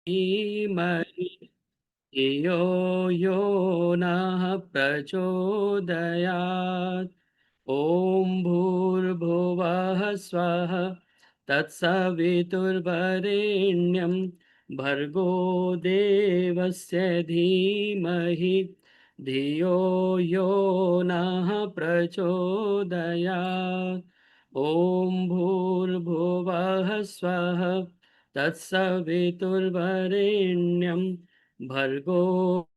धीमहि धियो यो नः प्रचोदयात्। ॐ भूर्भुवः स्वः तत्सवितुर्वरेण्यं भर्गो देवस्य धीमहि धियो यो नः प्रचोदयात्। ॐ भूर्भुवः स्वः तत्सवितुर्वरेण्यं भर्गो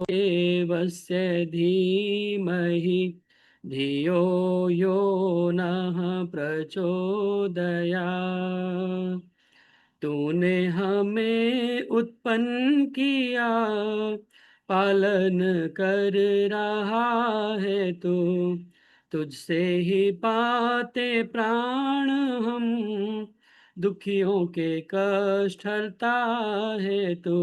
देवस्य धीमहि धियो यो नः प्रचोदयात्। तूने हमें उत्पन्न किया, पालन कर रहा है तू। तुझसे ही पाते प्राण हम, दुखियों के कष्ट हरता है तू।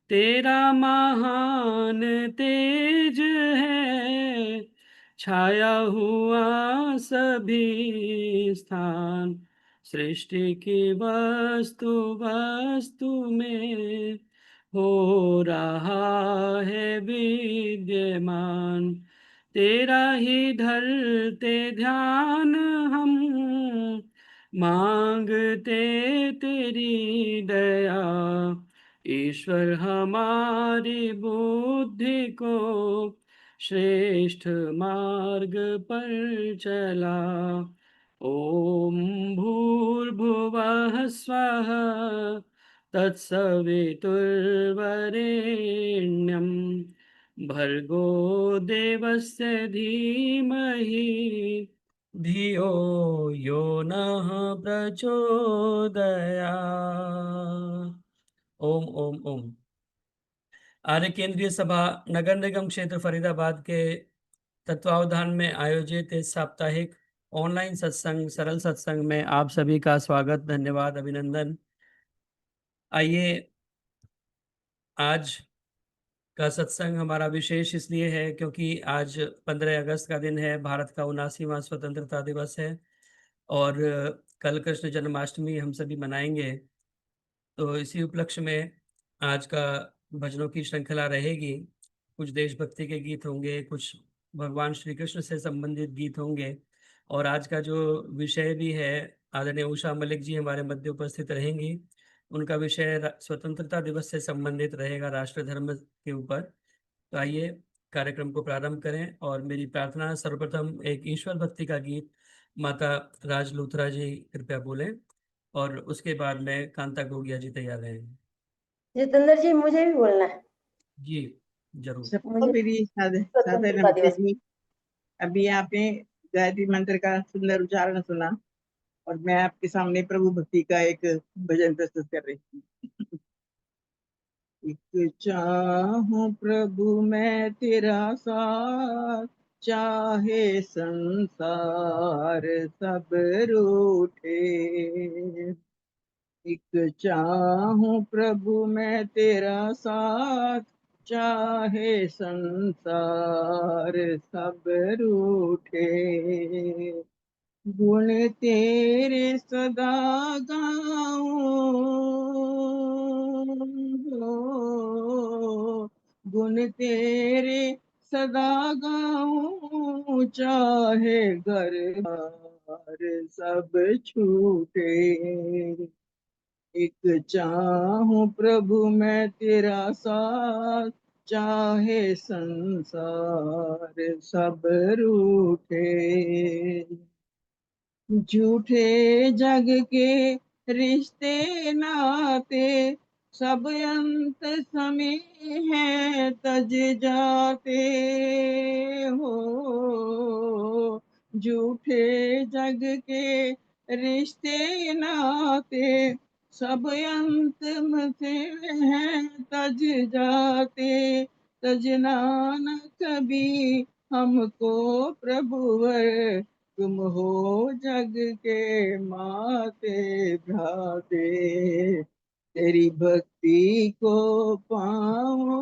तेरा महान तेज है, छाया हुआ सभी स्थान। सृष्टि की वस्तु वस्तु में हो रहा है विद्यमान। तेरा ही धरते ध्यान हम, मांगते तेरी दया। ईश्वर हमारी बुद्धि को श्रेष्ठ मार्ग पर चला। ओम भूर्भुवः स्वः तत्सवितुर्वरेण्यं भर्गो देवस्य धीमहि धियो यो नः प्रचोदयात्। ओम ओम ओम। आर्य केंद्रीय सभा नगर निगम क्षेत्र फरीदाबाद के तत्वावधान में आयोजित इस साप्ताहिक ऑनलाइन सत्संग सरल सत्संग में आप सभी का स्वागत, धन्यवाद, अभिनंदन। आइए, आज का सत्संग हमारा विशेष इसलिए है क्योंकि आज 15 अगस्त का दिन है, भारत का 79वां स्वतंत्रता दिवस है और कल कृष्ण जन्माष्टमी हम सभी मनाएंगे। तो इसी उपलक्ष्य में आज का भजनों की श्रृंखला रहेगी। कुछ देशभक्ति के गीत होंगे, कुछ भगवान श्री कृष्ण से संबंधित गीत होंगे और आज का जो विषय भी है, आदरणीय उषा मलिक जी हमारे मध्य उपस्थित रहेंगी। उनका विषय स्वतंत्रता दिवस से संबंधित रहेगा, राष्ट्र धर्म के ऊपर। तो आइए कार्यक्रम को प्रारंभ करें और मेरी प्रार्थना है, सर्वप्रथम एक ईश्वर भक्ति का गीत माता राज लूथरा जी कृपया बोलें और उसके बाद में कांता गोगिया जी तैयार रहेंगे। जितेंद्र जी, मुझे भी बोलना है। जी जरूर। सबको मेरी सादर स्वतंत्रता नमस्ते दिवस जी। अभी आपने गायत्री मंत्र का सुंदर उच्चारण सुना और मैं आपके सामने प्रभु भक्ति का एक भजन प्रस्तुत कर रही हूँ। एक चाहूं प्रभु मैं तेरा साथ, चाहे संसार सब रूठे। एक चाहूं प्रभु मैं तेरा साथ, चाहे संसार सब रूठे। गुण तेरे सदा गाऊं, गुण तेरे सदा गाऊं, चाहे घर बार सब छूटे। एक चाहूं प्रभु मैं तेरा साथ, चाहे संसार सब रूठे। झूठे जग के रिश्ते नाते सब अंत समय है तज जाते हो। झूठे जग के रिश्ते नाते सब अंत से है तज जाते। तजना न कभी हमको प्रभुवर, तुम हो जग के माते भ्राते। तेरी भक्ति को पाऊं,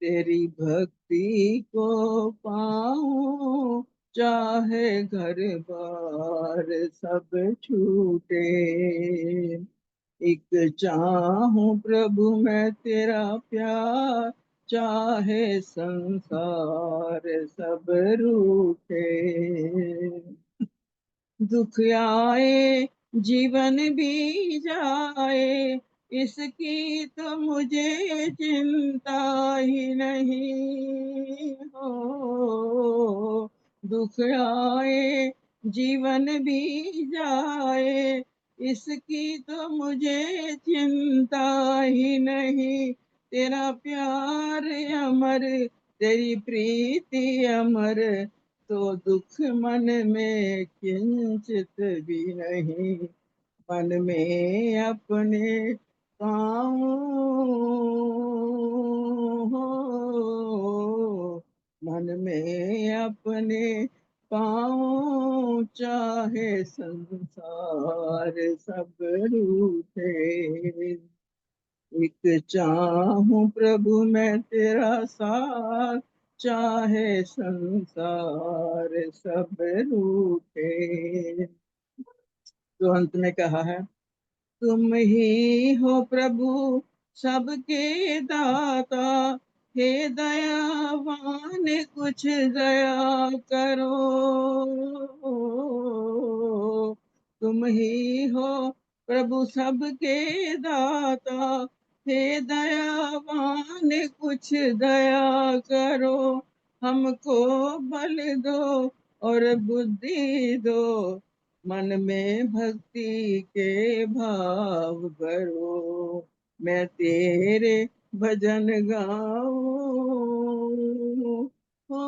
तेरी भक्ति को पाऊं, चाहे घर बार सब छूटे। एक चाहूं प्रभु मैं तेरा प्यार, चाहे संसार सब रूठे। दुख आए जीवन भी जाए, इसकी तो मुझे चिंता ही नहीं हो। दुख आए जीवन भी जाए, इसकी तो मुझे चिंता ही नहीं। तेरा प्यार अमर, तेरी प्रीति अमर, तो दुख मन में किंचित भी नहीं। मन में अपने पाऊं हो, मन में अपने पाऊं, चाहे संसार सब रूठे। एक चाहूं प्रभु मैं तेरा साथ, चाहे संसार सब रूठे। तो अंत में कहा है, तुम ही हो प्रभु सबके दाता, हे दयावान कुछ दया करो। तुम ही हो प्रभु सबके दाता, हे दयावान कुछ दया करो। हमको बल दो और बुद्धि दो, मन में भक्ति के भाव भरो। मैं तेरे भजन गाऊं हो,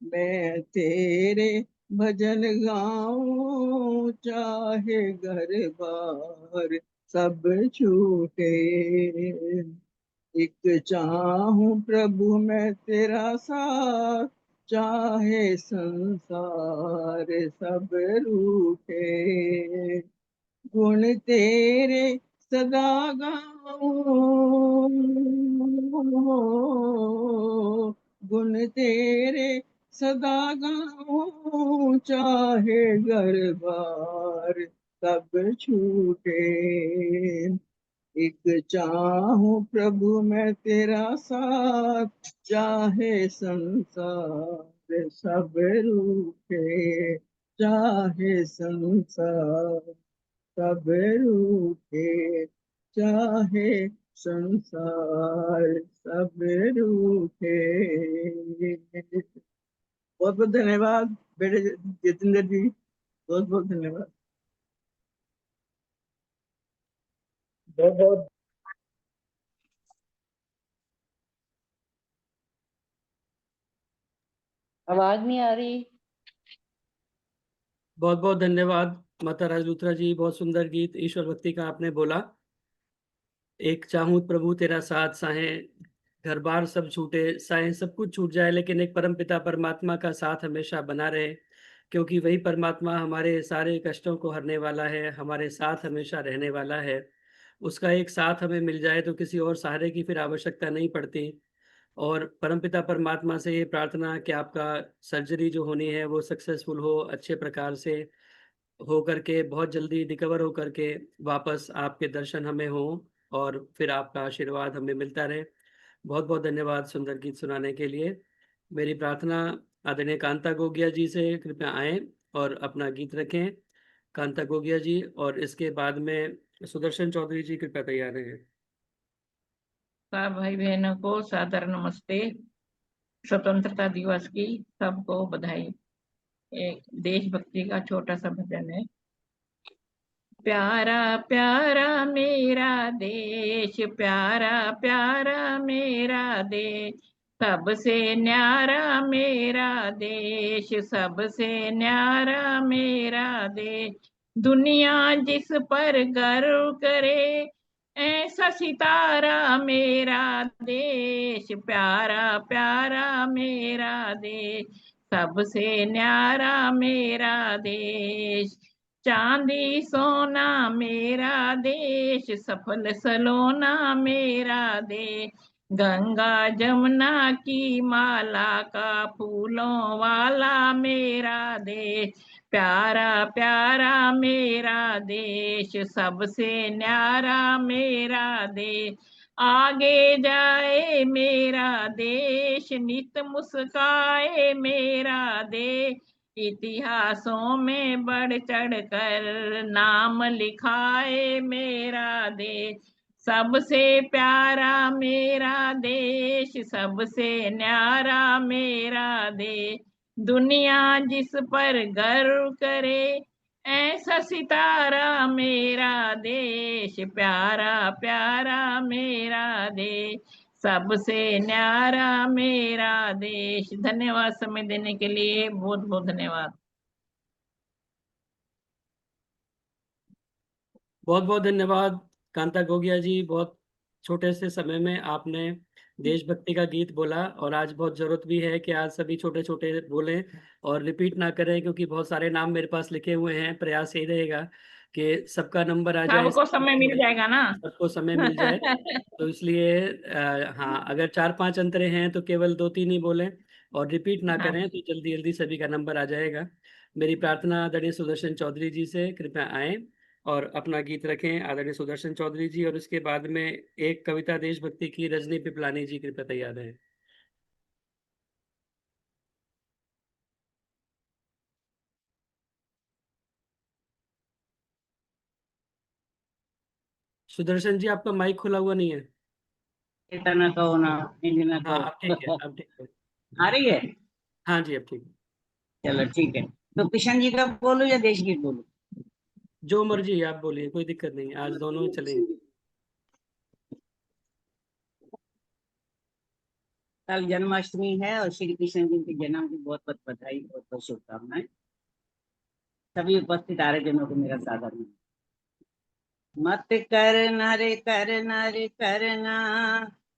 मैं तेरे भजन गाऊं, चाहे घर बार सब छूटे। एक चाहूं प्रभु मैं तेरा साथ, चाहे संसार सब रूठे। गुण तेरे सदा गाऊं, गुण तेरे सदा गाऊं, चाहे घर बार सब छूटे। एक चाहूं प्रभु मैं तेरा साथ, चाहे संसार सब रूठे। चाहे संसार सब रूठे, चाहे संसार सब रूठे। बहुत बहुत धन्यवाद बेटे जितेंद्र जी, बहुत बहुत धन्यवाद। बहुत बहुत आवाज नहीं आ रही। बहुत बहुत धन्यवाद माता राजलूथरा जी, बहुत सुंदर गीत ईश्वर भक्ति का आपने बोला। एक चाहूं प्रभु तेरा साथ, साहे घर बार सब छूटे, साहे सब कुछ छूट जाए, लेकिन एक परम पिता परमात्मा का साथ हमेशा बना रहे, क्योंकि वही परमात्मा हमारे सारे कष्टों को हरने वाला है, हमारे साथ हमेशा रहने वाला है। उसका एक साथ हमें मिल जाए तो किसी और सहारे की फिर आवश्यकता नहीं पड़ती। और परमपिता परमात्मा से ये प्रार्थना कि आपका सर्जरी जो होनी है वो सक्सेसफुल हो, अच्छे प्रकार से हो करके बहुत जल्दी रिकवर हो करके वापस आपके दर्शन हमें हो, और फिर आपका आशीर्वाद हमें मिलता रहे। बहुत बहुत धन्यवाद सुंदर गीत सुनाने के लिए। मेरी प्रार्थना आदरणीय कांता गोगिया जी से, कृपया आएं और अपना गीत रखें। कांता गोगिया जी, और इसके बाद में सुदर्शन चौधरी जी कृपया तैयार हैं। सब भाई बहनों को सादर नमस्ते। स्वतंत्रता दिवस की सबको बधाई। एक देशभक्ति का छोटा सा भजन है। प्यारा प्यारा मेरा देश, प्यारा प्यारा मेरा देश, सबसे न्यारा मेरा देश, सबसे न्यारा मेरा देश। दुनिया जिस पर गर्व करे, ऐसा सितारा मेरा देश, प्यारा प्यारा मेरा देश, सबसे न्यारा मेरा देश। चांदी सोना मेरा देश, सफल सलोना मेरा देश, गंगा जमुना की माला का फूलों वाला मेरा देश, प्यारा प्यारा मेरा देश, सबसे न्यारा मेरा देश। आगे जाए मेरा देश, नित मुस्काए मेरा देश, इतिहासों में बढ़ चढ़ कर नाम लिखाए मेरा देश। सबसे प्यारा मेरा देश, सबसे न्यारा मेरा देश, दुनिया जिस पर गर्व करे, ऐसा सितारा मेरा देश, प्यारा प्यारा मेरा देश, सबसे न्यारा मेरा देश। धन्यवाद समय देने के लिए, बहुत बहुत धन्यवाद। बहुत बहुत धन्यवाद कांता गोगिया जी। बहुत छोटे से समय में आपने देशभक्ति का गीत बोला, और आज बहुत जरूरत भी है कि आज सभी छोटे छोटे बोलें और रिपीट ना करें, क्योंकि बहुत सारे नाम मेरे पास लिखे हुए हैं। प्रयास यही रहेगा कि सबका नंबर आ जाए, सबको समय मिल जाएगा ना। सबको समय मिल जाए। तो इसलिए हाँ, अगर 4-5 अंतरे हैं तो केवल 2-3 ही बोलें और रिपीट ना हाँ। करें, तो जल्दी जल्दी सभी का नंबर आ जाएगा। मेरी प्रार्थना आदरणीय सुदर्शन चौधरी जी से, कृपया आए और अपना गीत रखें आदरणीय सुदर्शन चौधरी जी, और उसके बाद में एक कविता देशभक्ति की रजनी पिपलानी जी, कृपया तैयार हैं। सुदर्शन जी, आपका माइक खुला हुआ नहीं है। इतना कहो ना, इतना हाँ, कहो। अब ठीक है, अब ठीक है। आ रही है? हाँ जी, अब ठीक है। चलो ठीक है। तो किशन जी का बोलूं या देश गीत बोलूं? जो मर्जी आप बोलिए, कोई दिक्कत नहीं है, आज दोनों चलेंगे। कल जन्माष्टमी है और श्री कृष्ण जी के जन्म की बहुत बहुत बधाई, बहुत बहुत शुभकामनाएं। सभी उपस्थित आर्यजनों को मेरा सादर नमन। मत करना रे करना रे करना,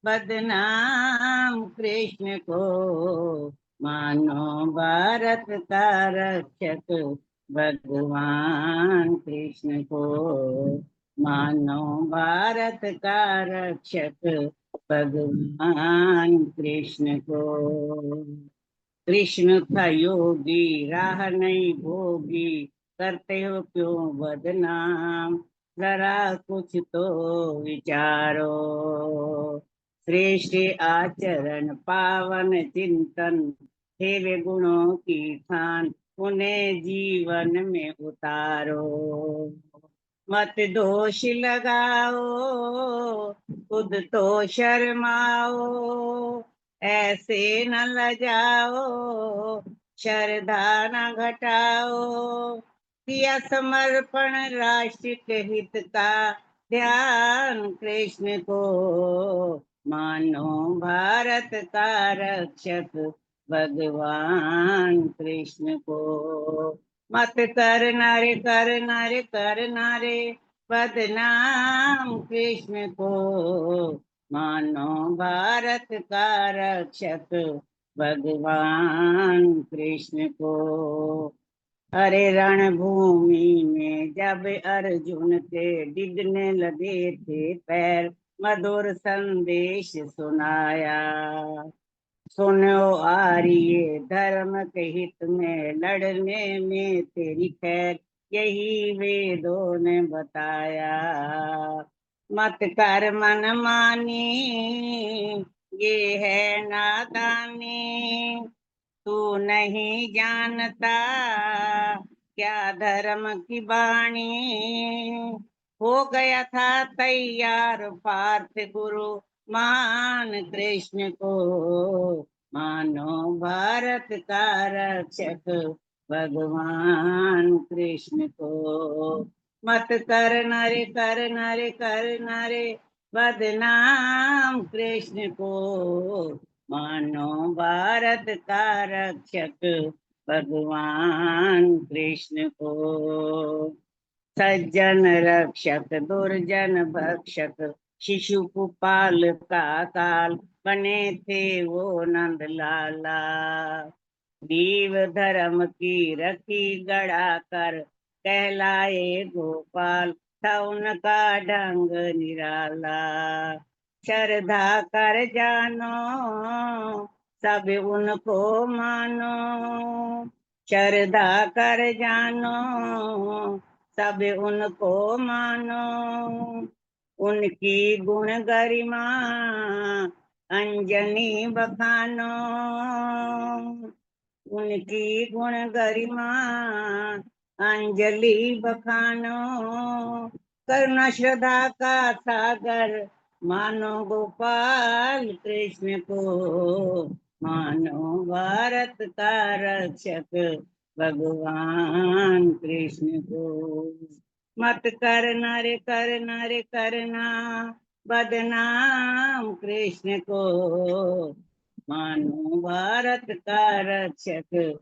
बदनाम कृष्ण को, मानो भारत का रक्षक भगवान कृष्ण को, मानो भारत का रक्षक भगवान कृष्ण को। कृष्ण था योगी, राह नहीं भोगी, करते हो क्यों बदनाम, जरा कुछ तो विचारो। श्रेष्ठ आचरण पावन चिंतन, हे वे गुणों की खान, उन्हें जीवन में उतारो। मत दोष लगाओ, खुद तो शर्माओ, ऐसे न लजाओ, श्रद्धा न घटाओ। किया समर्पण राष्ट्र के हित का, ध्यान कृष्ण को, मानो भारत का रक्षक भगवान कृष्ण को। मत करना रे करना रे करना रे, बदनाम कृष्ण को, मानो भारत का रक्षक भगवान कृष्ण को। अरे रणभूमि में जब अर्जुन के डिगने लगे थे पैर, मधुर संदेश सुनाया। सुनो आर्य, धर्म के हित में लड़ने में तेरी खैर, यही वेदों ने बताया। मत कर मन मानी, ये है नादानी, तू नहीं जानता क्या धर्म की बाणी। हो गया था तैयार पार्थ गुरु, मान कृष्ण को, मानो भारत का रक्षक भगवान कृष्ण को। मत करना रे करना रे करना रे, बदनाम कृष्ण को, मानो भारत का रक्षक भगवान कृष्ण को। सज्जन रक्षक दुर्जन भक्षक, शिशुपाल का काल, बने थे वो नंद लाला। दीव धर्म की रखी गड़ा कर, कहलाए गोपाल, था उनका ढंग निराला। श्रद्धा कर जानो सब उनको मानो, श्रद्धा कर जानो सब उनको मानो, उनकी गुण गरिमा अंजनी बखानो, उनकी गुण गरिमा अंजलि बखानो, करुणा श्रद्धा का सागर मानो गोपाल कृष्ण को, मानो भारत का रक्षक भगवान कृष्ण को। मत करना रे करना रे करना बदनाम कृष्ण को, मानो भारत का रक्षक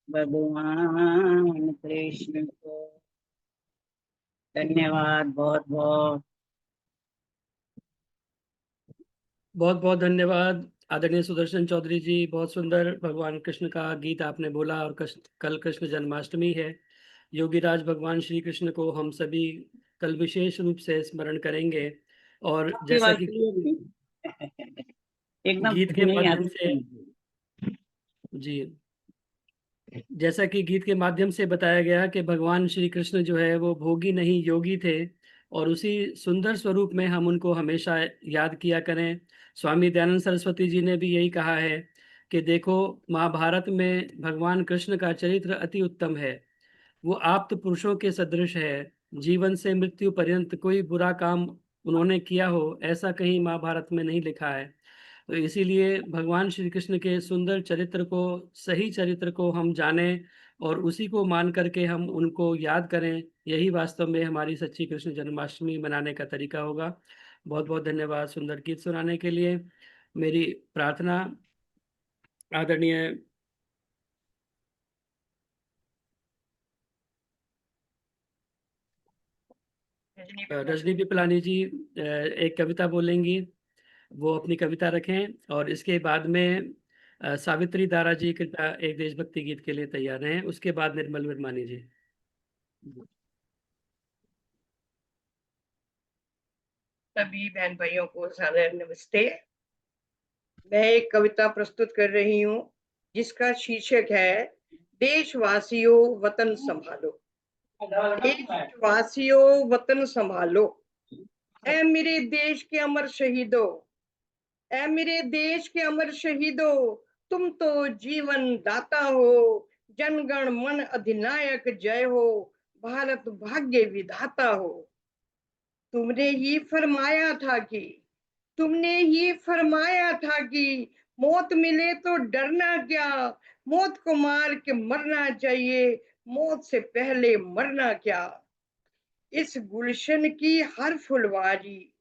भगवान कृष्ण को। धन्यवाद बहुत बहुत। बहुत बहुत धन्यवाद आदरणीय सुदर्शन चौधरी जी। बहुत सुंदर भगवान कृष्ण का गीत आपने बोला। और कल कृष्ण जन्माष्टमी है। योगीराज भगवान श्री कृष्ण को हम सभी कल विशेष रूप से स्मरण करेंगे। और आपकी जैसा आवाज कि क्लियर नहीं, एकदम गीत के नहीं माध्यम से, आती। जी, जैसा कि गीत के माध्यम से बताया गया कि भगवान श्री कृष्ण जो है वो भोगी नहीं योगी थे। और उसी सुंदर स्वरूप में हम उनको हमेशा याद किया करें। स्वामी दयानंद सरस्वती जी ने भी यही कहा है कि देखो, महाभारत में भगवान कृष्ण का चरित्र अति उत्तम है। वो आप्त पुरुषों के सदृश है। जीवन से मृत्यु पर्यंत कोई बुरा काम उन्होंने किया हो ऐसा कहीं महाभारत में नहीं लिखा है। तो इसीलिए भगवान श्री कृष्ण के सुंदर चरित्र को, सही चरित्र को हम जानें और उसी को मान करके हम उनको याद करें। यही वास्तव में हमारी सच्ची कृष्ण जन्माष्टमी मनाने का तरीका होगा। बहुत बहुत धन्यवाद सुंदर गीत सुनाने के लिए। मेरी प्रार्थना आदरणीय रजनी पिपलानी जी एक कविता बोलेंगी। वो अपनी कविता रखें। और इसके बाद में सावित्री दारा जी कृपया एक देशभक्ति गीत के लिए तैयार रहें। उसके बाद निर्मल वर्मानी जी। सभी बहन भाइयों को सादर नमस्ते। मैं एक कविता प्रस्तुत कर रही हूँ जिसका शीर्षक है देशवासियों वतन संभालो। देशवासियों वतन संभालो, ऐ मेरे देश के अमर शहीदों, ऐ मेरे देश के अमर शहीदों, तुम तो जीवन दाता हो। जनगण मन अधिनायक जय हो, भारत भाग्य विधाता हो। तुमने ही फरमाया था कि मौत मिले तो डरना क्या, मौत को मार के मरना चाहिए, मौत से पहले मरना क्या। इस गुलशन की हर फुलवारी,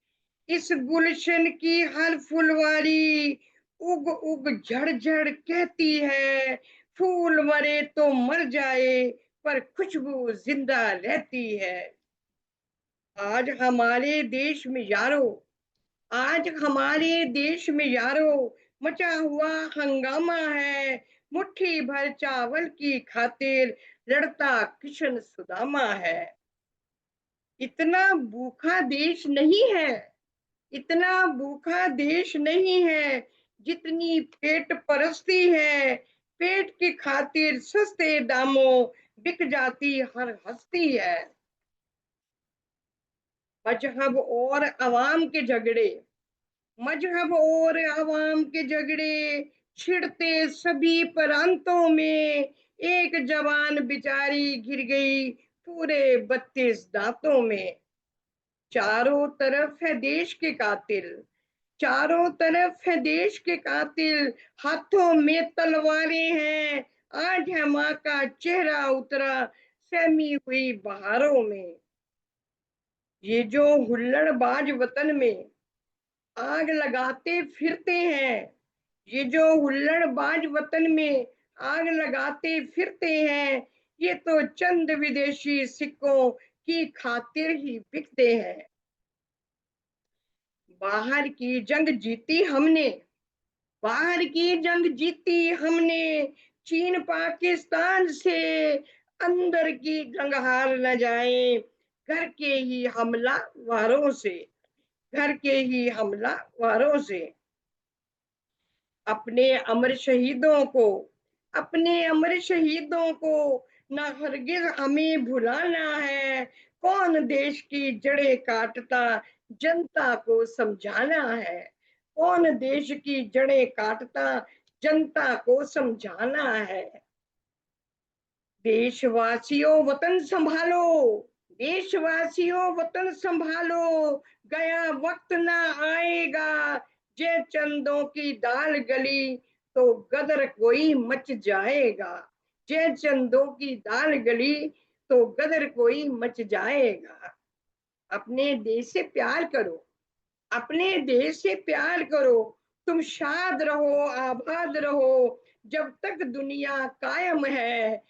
इस गुलशन की हर फुलवारी उग उग झड़ झड़ कहती है, फूल मरे तो मर जाए पर खुशबू जिंदा रहती है। आज हमारे देश में यारो, आज हमारे देश में यारो मचा हुआ हंगामा है। मुट्ठी भर चावल की खातिर लड़ता किशन सुदामा है। इतना भूखा देश नहीं है, इतना भूखा देश नहीं है जितनी पेट परस्ती है। पेट की खातिर सस्ते दामों बिक जाती हर हस्ती है। मजहब और अवाम के झगड़े, मजहब और अवाम के झगड़े छिड़ते सभी प्रांतों में। एक जवान बिचारी गिर गई पूरे 32 दांतों में। चारों तरफ है देश के कातिल, चारों तरफ है देश के कातिल, हाथों में तलवारें हैं। आज है माँ का चेहरा उतरा सहमी हुई बहारों में। ये जो हुल्लड़बाज वतन में आग लगाते फिरते हैं, ये जो हुल्लड़बाज वतन में आग लगाते फिरते हैं, ये तो चंद विदेशी सिक्कों की खातिर ही बिकते हैं। बाहर की जंग जीती हमने, बाहर की जंग जीती हमने, चीन पाकिस्तान से। अंदर की जंग हार न जाए घर के ही हमलावरों से। घर के ही हमलावरों से। अपने अमर शहीदों को ना हरगिज हमें भुलाना है। कौन देश की जड़ें काटता जनता को समझाना है। कौन देश की जड़ें काटता जनता को समझाना है। देशवासियों वतन संभालो, देशवासियों वतन संभालो, गया वक्त ना आएगा जे चंदों की दाल गली तो गदर कोई मच जाएगा। जे चंदों की दाल गली तो गदर कोई मच जाएगा। अपने देश से प्यार करो, अपने देश से प्यार करो। तुम शाद रहो, आबाद रहो, जब तक दुनिया कायम है।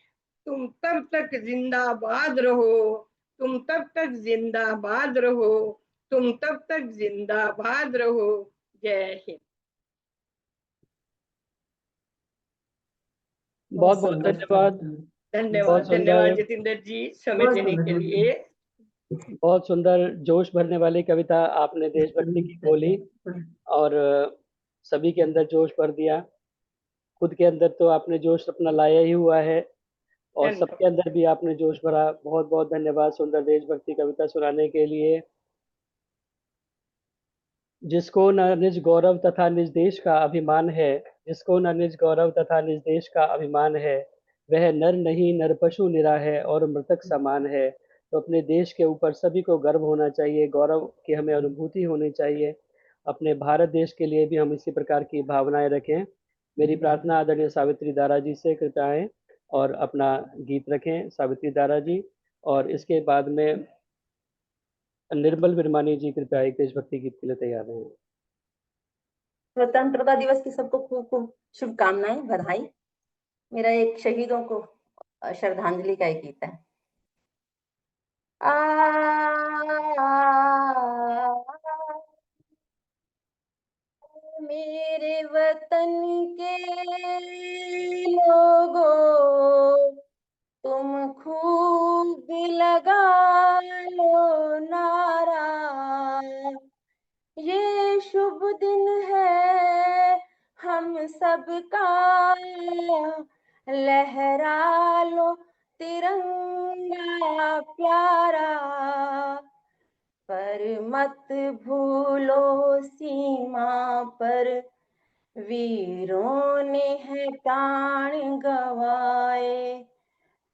तुम तब तक जिंदाबाद रहो, तुम तब तक जिंदाबाद रहो, तुम तब तक जिंदाबाद रहो। जय हिंद। बहुत बहुत धन्यवाद। धन्यवाद, धन्यवाद जितेंद्र जी समय देने के लिए। बहुत सुंदर जोश भरने वाली कविता आपने देशभक्ति की बोली और सभी के अंदर जोश भर दिया। खुद के अंदर तो आपने जोश अपना लाया ही हुआ है और सबके अंदर भी आपने जोश भरा। बहुत बहुत धन्यवाद सुंदर देशभक्ति कविता सुनाने के लिए। जिसको न निज गौरव तथा निज देश का अभिमान है, जिसको न निज गौरव तथा निज देश का अभिमान है, वह नर नहीं नर पशु निरा है और मृतक समान है। तो अपने देश के ऊपर सभी को गर्व होना चाहिए, गौरव की हमें अनुभूति होनी चाहिए। अपने भारत देश के लिए भी हम इसी प्रकार की भावनाएं रखें। मेरी प्रार्थना आदरणीय सावित्री दारा जी से, कृपया आएं और अपना गीत रखें सावित्री दारा जी। और इसके बाद में निर्मल बिरमानी जी कृपया एक देशभक्ति गीत के लिए तैयार हैं। स्वतंत्रता दिवस की सबको खूब खूब शुभकामनाएं, बधाई। मेरा एक शहीदों को श्रद्धांजलि का एक गीत है। मेरे वतन के लोगों, तुम खूब लगा लो नारा, ये शुभ दिन है हम सबका, लहरा लो तिरंगा प्यारा, पर मत भूलो सीमा पर वीरों ने है प्राण गवाए,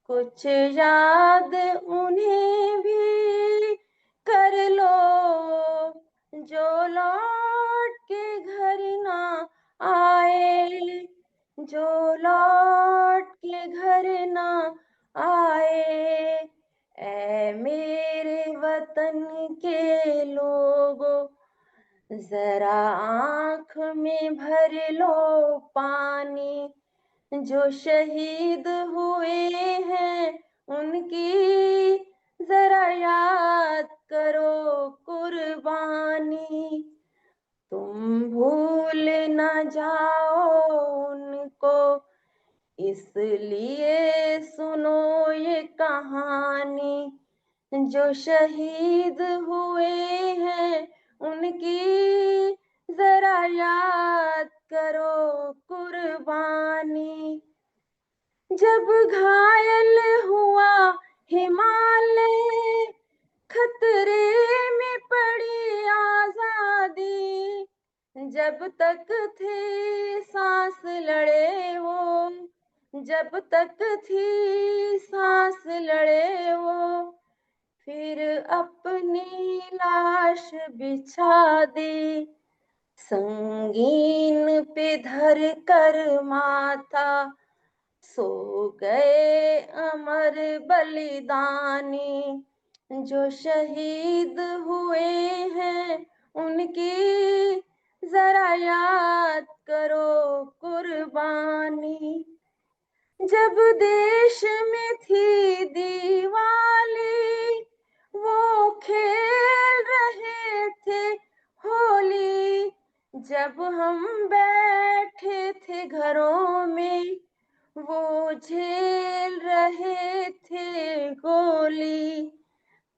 कुछ याद उन्हें भी कर लो जो लौट के घर ना आए, जो लौट के घर ना आए। ऐ मेरे वतन के लोगों, जरा आँख में भर लो पानी, जो शहीद हुए हैं उनकी जरा याद करो कुर्बानी। तुम भूल न जाओ उनको, इसलिए सुनो ये कहानी, जो शहीद हुए हैं उनकी जरा याद करो कुर्बानी। जब घायल हुआ हिमालय, खतरे में पड़ी आजादी, जब तक थे सांस लड़े वो, जब तक थी सांस लड़े वो, फिर अपनी लाश बिछा दी, संगीन पे धर कर माथा, सो गए अमर बलिदानी, जो शहीद हुए हैं उनकी जरा याद करो कुर्बानी। जब देश में थी दिवाली, वो खेल रहे थे होली, जब हम बैठे थे घरों में, वो झेल रहे थे गोली,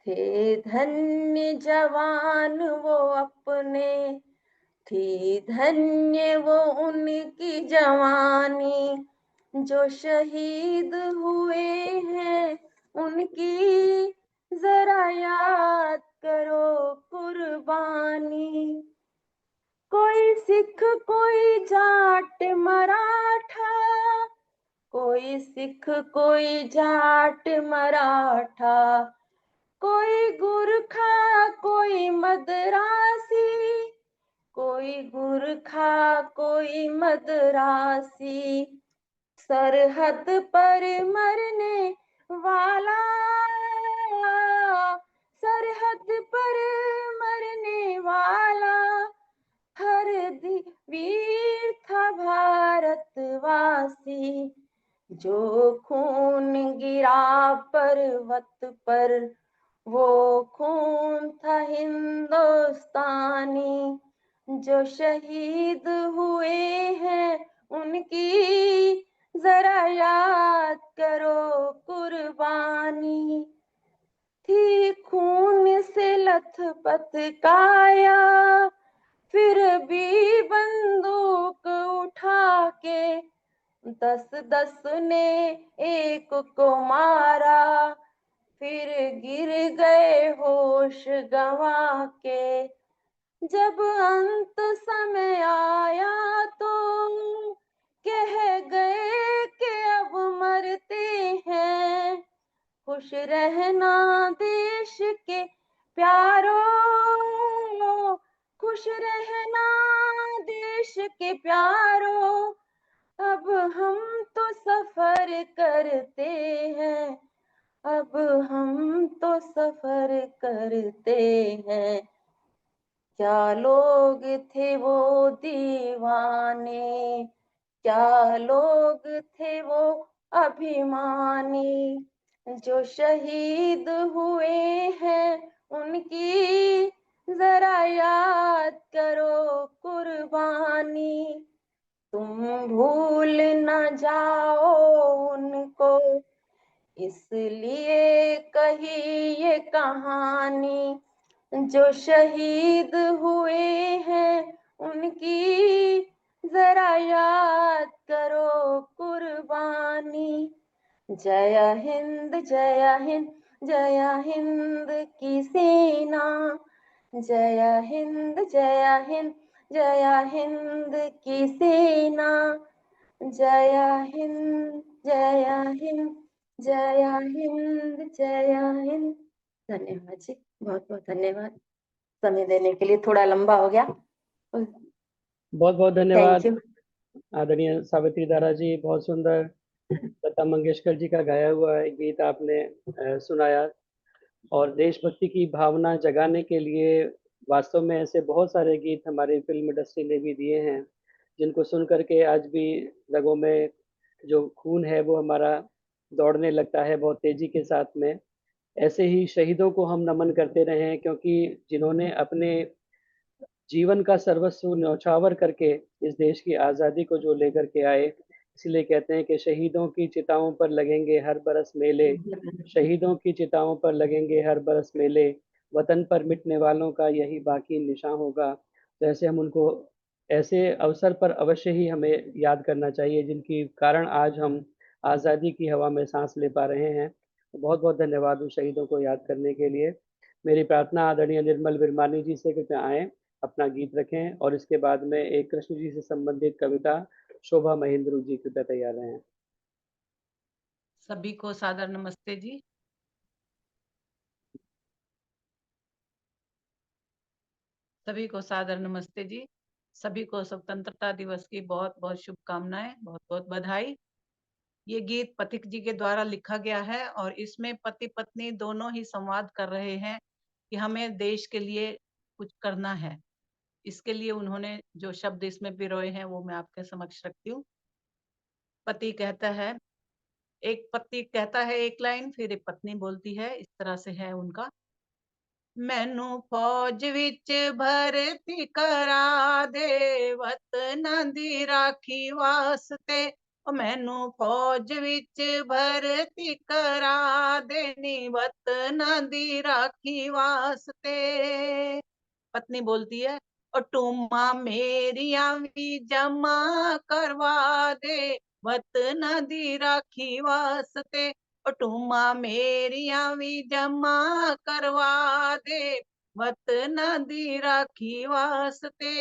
थे धन्य जवान वो अपने, थी धन्य वो उनकी जवानी, जो शहीद हुए हैं उनकी जरा याद करो कुर्बानी। कोई सिख कोई जाट मराठा, कोई सिख कोई जाट मराठा, कोई गुरखा कोई मदरासी, कोई गुरखा कोई मदरासी, सरहद पर मरने वाला, सरहद पर मरने वाला, हर वीर था भारतवासी, जो खून गिरा पर्वत पर वो खून था हिंदुस्तानी, जो शहीद हुए हैं उनकी जरा याद करो कुर्बानी। थी खून से लथपथ काया, फिर भी बंदूक उठा के 10-10 ने एक को मारा, फिर गिर गए होश गंवा के। जब अंत समय आया तो कह गए कि अब मरते हैं, खुश रहना देश के प्यारों, खुश रहना देश के प्यारों, अब हम तो सफर करते हैं, अब हम तो सफर करते हैं। क्या लोग थे वो दीवाने, क्या लोग थे वो अभिमानी, जो शहीद हुए हैं उनकी जरा याद करो कुर्बानी। तुम भूल न जाओ उनको, इसलिए कही ये कहानी, जो शहीद हुए हैं उनकी जरा याद करो कुर्बानी। जय हिंद जय हिंद जय हिंद की सेना, जय हिंद जय हिंद जय हिंद की सेना, जय हिंद जय हिंद जय हिंद जय हिंद। धन्यवाद जी, बहुत बहुत धन्यवाद समय देने के लिए। थोड़ा लंबा हो गया, बहुत बहुत थैंक धन्यवाद यू। आदरणीय सावित्री दारा जी। बहुत सुंदर लता मंगेशकर जी का गाया हुआ एक गीत आपने सुनाया, और देशभक्ति की भावना जगाने के लिए वास्तव में ऐसे बहुत सारे गीत हमारी फिल्म इंडस्ट्री ने भी दिए हैं, जिनको सुन करके आज भी रगों में जो खून है वो हमारा दौड़ने लगता है बहुत तेजी के साथ में। ऐसे ही शहीदों को हम नमन करते रहें, क्योंकि जिन्होंने अपने जीवन का सर्वस्व न्यौछावर करके इस देश की आज़ादी को जो लेकर के आए, इसलिए कहते हैं कि शहीदों की चिताओं पर लगेंगे हर बरस मेले, शहीदों की चिताओं पर लगेंगे हर बरस मेले, वतन पर मिटने वालों का यही बाकी निशान होगा। तो ऐसे हम उनको ऐसे अवसर पर अवश्य ही हमें याद करना चाहिए, जिनकी कारण आज हम आज़ादी की हवा में सांस ले पा रहे हैं। बहुत बहुत धन्यवाद उन शहीदों को याद करने के लिए। मेरी प्रार्थना आदरणीय निर्मल विरमानी जी से कृपया आएँ, अपना गीत रखें, और इसके बाद में एक कृष्ण जी से संबंधित कविता शोभा महेंद्र जी कृपया तैयार रहें। सभी को सादर नमस्ते जी। सभी को सादर नमस्ते जी। सभी को स्वतंत्रता दिवस की बहुत बहुत शुभकामनाएं, बहुत बहुत बधाई। ये गीत पथिक जी के द्वारा लिखा गया है और इसमें पति पत्नी दोनों ही संवाद कर रहे हैं कि हमें देश के लिए कुछ करना है। इसके लिए उन्होंने जो शब्द इसमें पिरोए हैं वो मैं आपके समक्ष रखती हूँ। पति कहता है, एक पति कहता है एक लाइन, फिर एक पत्नी बोलती है, इस तरह से है उनका। मैनू फौज विच भर्ती करा दे, वतन दी राखी वास्ते ਉਹ ਮੈਨੂੰ ਫੌਜ ਵਿੱਚ ਭਰਤੀ ਕਰਾ ਦੇ ਨੀ ਵਤਨਾਂ ਦੀ ਰਾਖੀ ਵਾਸਤੇ। पत्नी बोलती है और टूमा मेरिया भी जमा करवा दे वतना दी राखी वास्ते। और टूमा मेरिया भी जमा करवा दे वतना दी राखी वास्ते।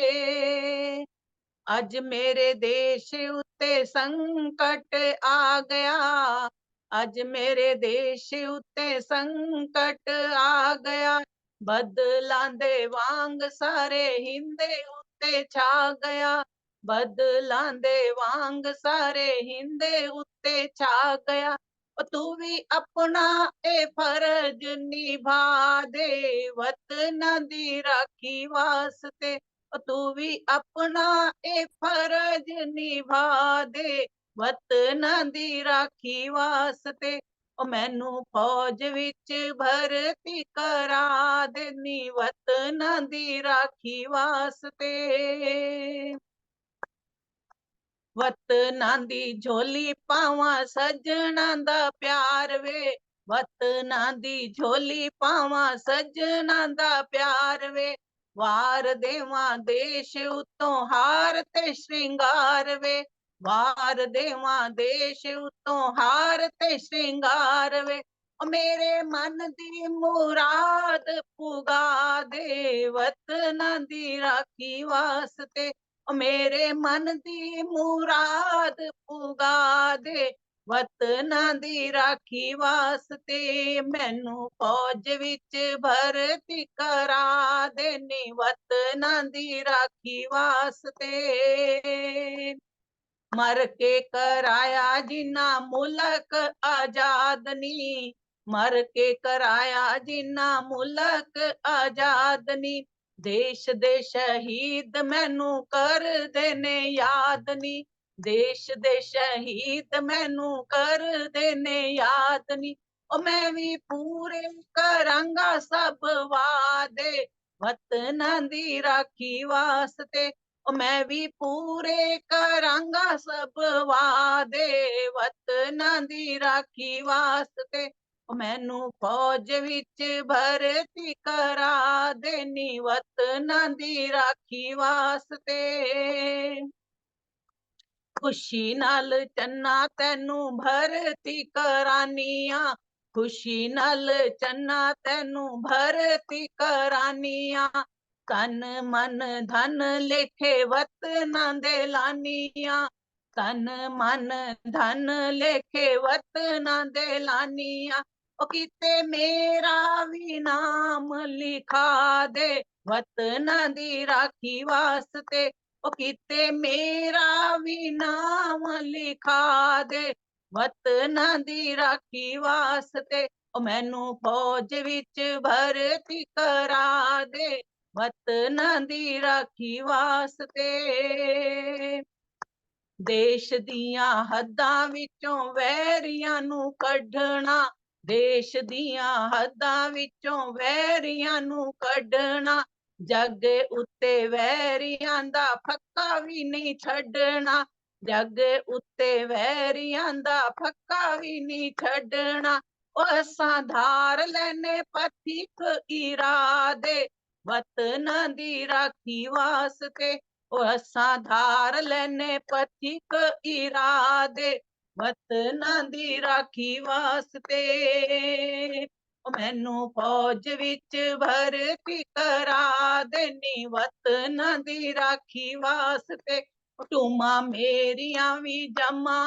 अज मेरे देश उत्ते संकट आ गया, अज मेरे देश उत्ते संकट आ गया। बदलां दे वांग सारे हिंदे उत्ते छा गया, बदलां दे वांग सारे हिंदे उत्ते छा गया। ओ तू भी अपना ए फर्ज निभा दे वतना दी राखी वास्ते। ओ तू भी अपना ए फर्ज निभा दे वतना दी राखी वास्ते। ओ मैनू फौज विच भर्ती करा दे नी वतना दी राखी वास्ते। वतना दी झोली पावां सजना दा प्यार वे, वतना दी झोली पावां सजना दा प्यार वे। वार देवां देश उतों हार ते श्रृंगार वे, वार देवां देश उतों हार ते श्रृंगार वे। ओ मेरे मन दी मुराद पुगा दे वतना दी राखी वास्ते। ओ मेरे मन दी मुराद पुगा दे वतना दी राखी वास्ते। मैनू फौज विच भर्ती करा दे नी वतना दी राखी वास्ते। मर के कराया जिन्ना मुल्क आजाद नी, मर के कराया जिन्ना मुल्क आजाद नी। देश दे शहीद मैनू कर देने याद नी, देश दे शहीद मैनू कर देने याद नी। ओ मैं भी पूरे करांगा सब वादे वतना दी राखी वास्ते। ओ मैं भी पूरे करांगा सब वादे वतना दी राखी वास्ते। ओ मैनू फौज विच भर्ती करा दे नी वतना दी राखी वास्ते। खुशी नाल चन्ना तैनू भर्ती करानिया, खुशी नाल चन्ना तैनू भर्ती करानिया। तन मन धन लेखे वतना दे लानिया, तन मन धन लेखे वतना दे लानिया। ओ किते मेरा भी नाम लिखा दे वतना दी राखी वास्ते। ओ किते मेरा भी नाम लिखा दे वतना दी राखी वास्ते। ओ मैनू फौज विच भर्ती करा दे वतना दी राखी वास्ते। देश दियां हद्दां विचों वैरियां नू कढना, देश दियां हद्दां विचों वैरियां नू कढना। जग उत्ते वैरियां दा फक्का भी नहीं छड्डना, जग उत्ते वैरियां दा फक्का भी नहीं छड्डना। ओ असां धार लैने पथिक इरादे वतना दी राखी वास्ते। ओ असां धार लैने पथिक इरादे वतना दी राखी वास्ते। ओ मैनू फौज विच भर्ती करा दे नी वतना दी राखी वास्ते। ओ टूमा मेरिया भी जमा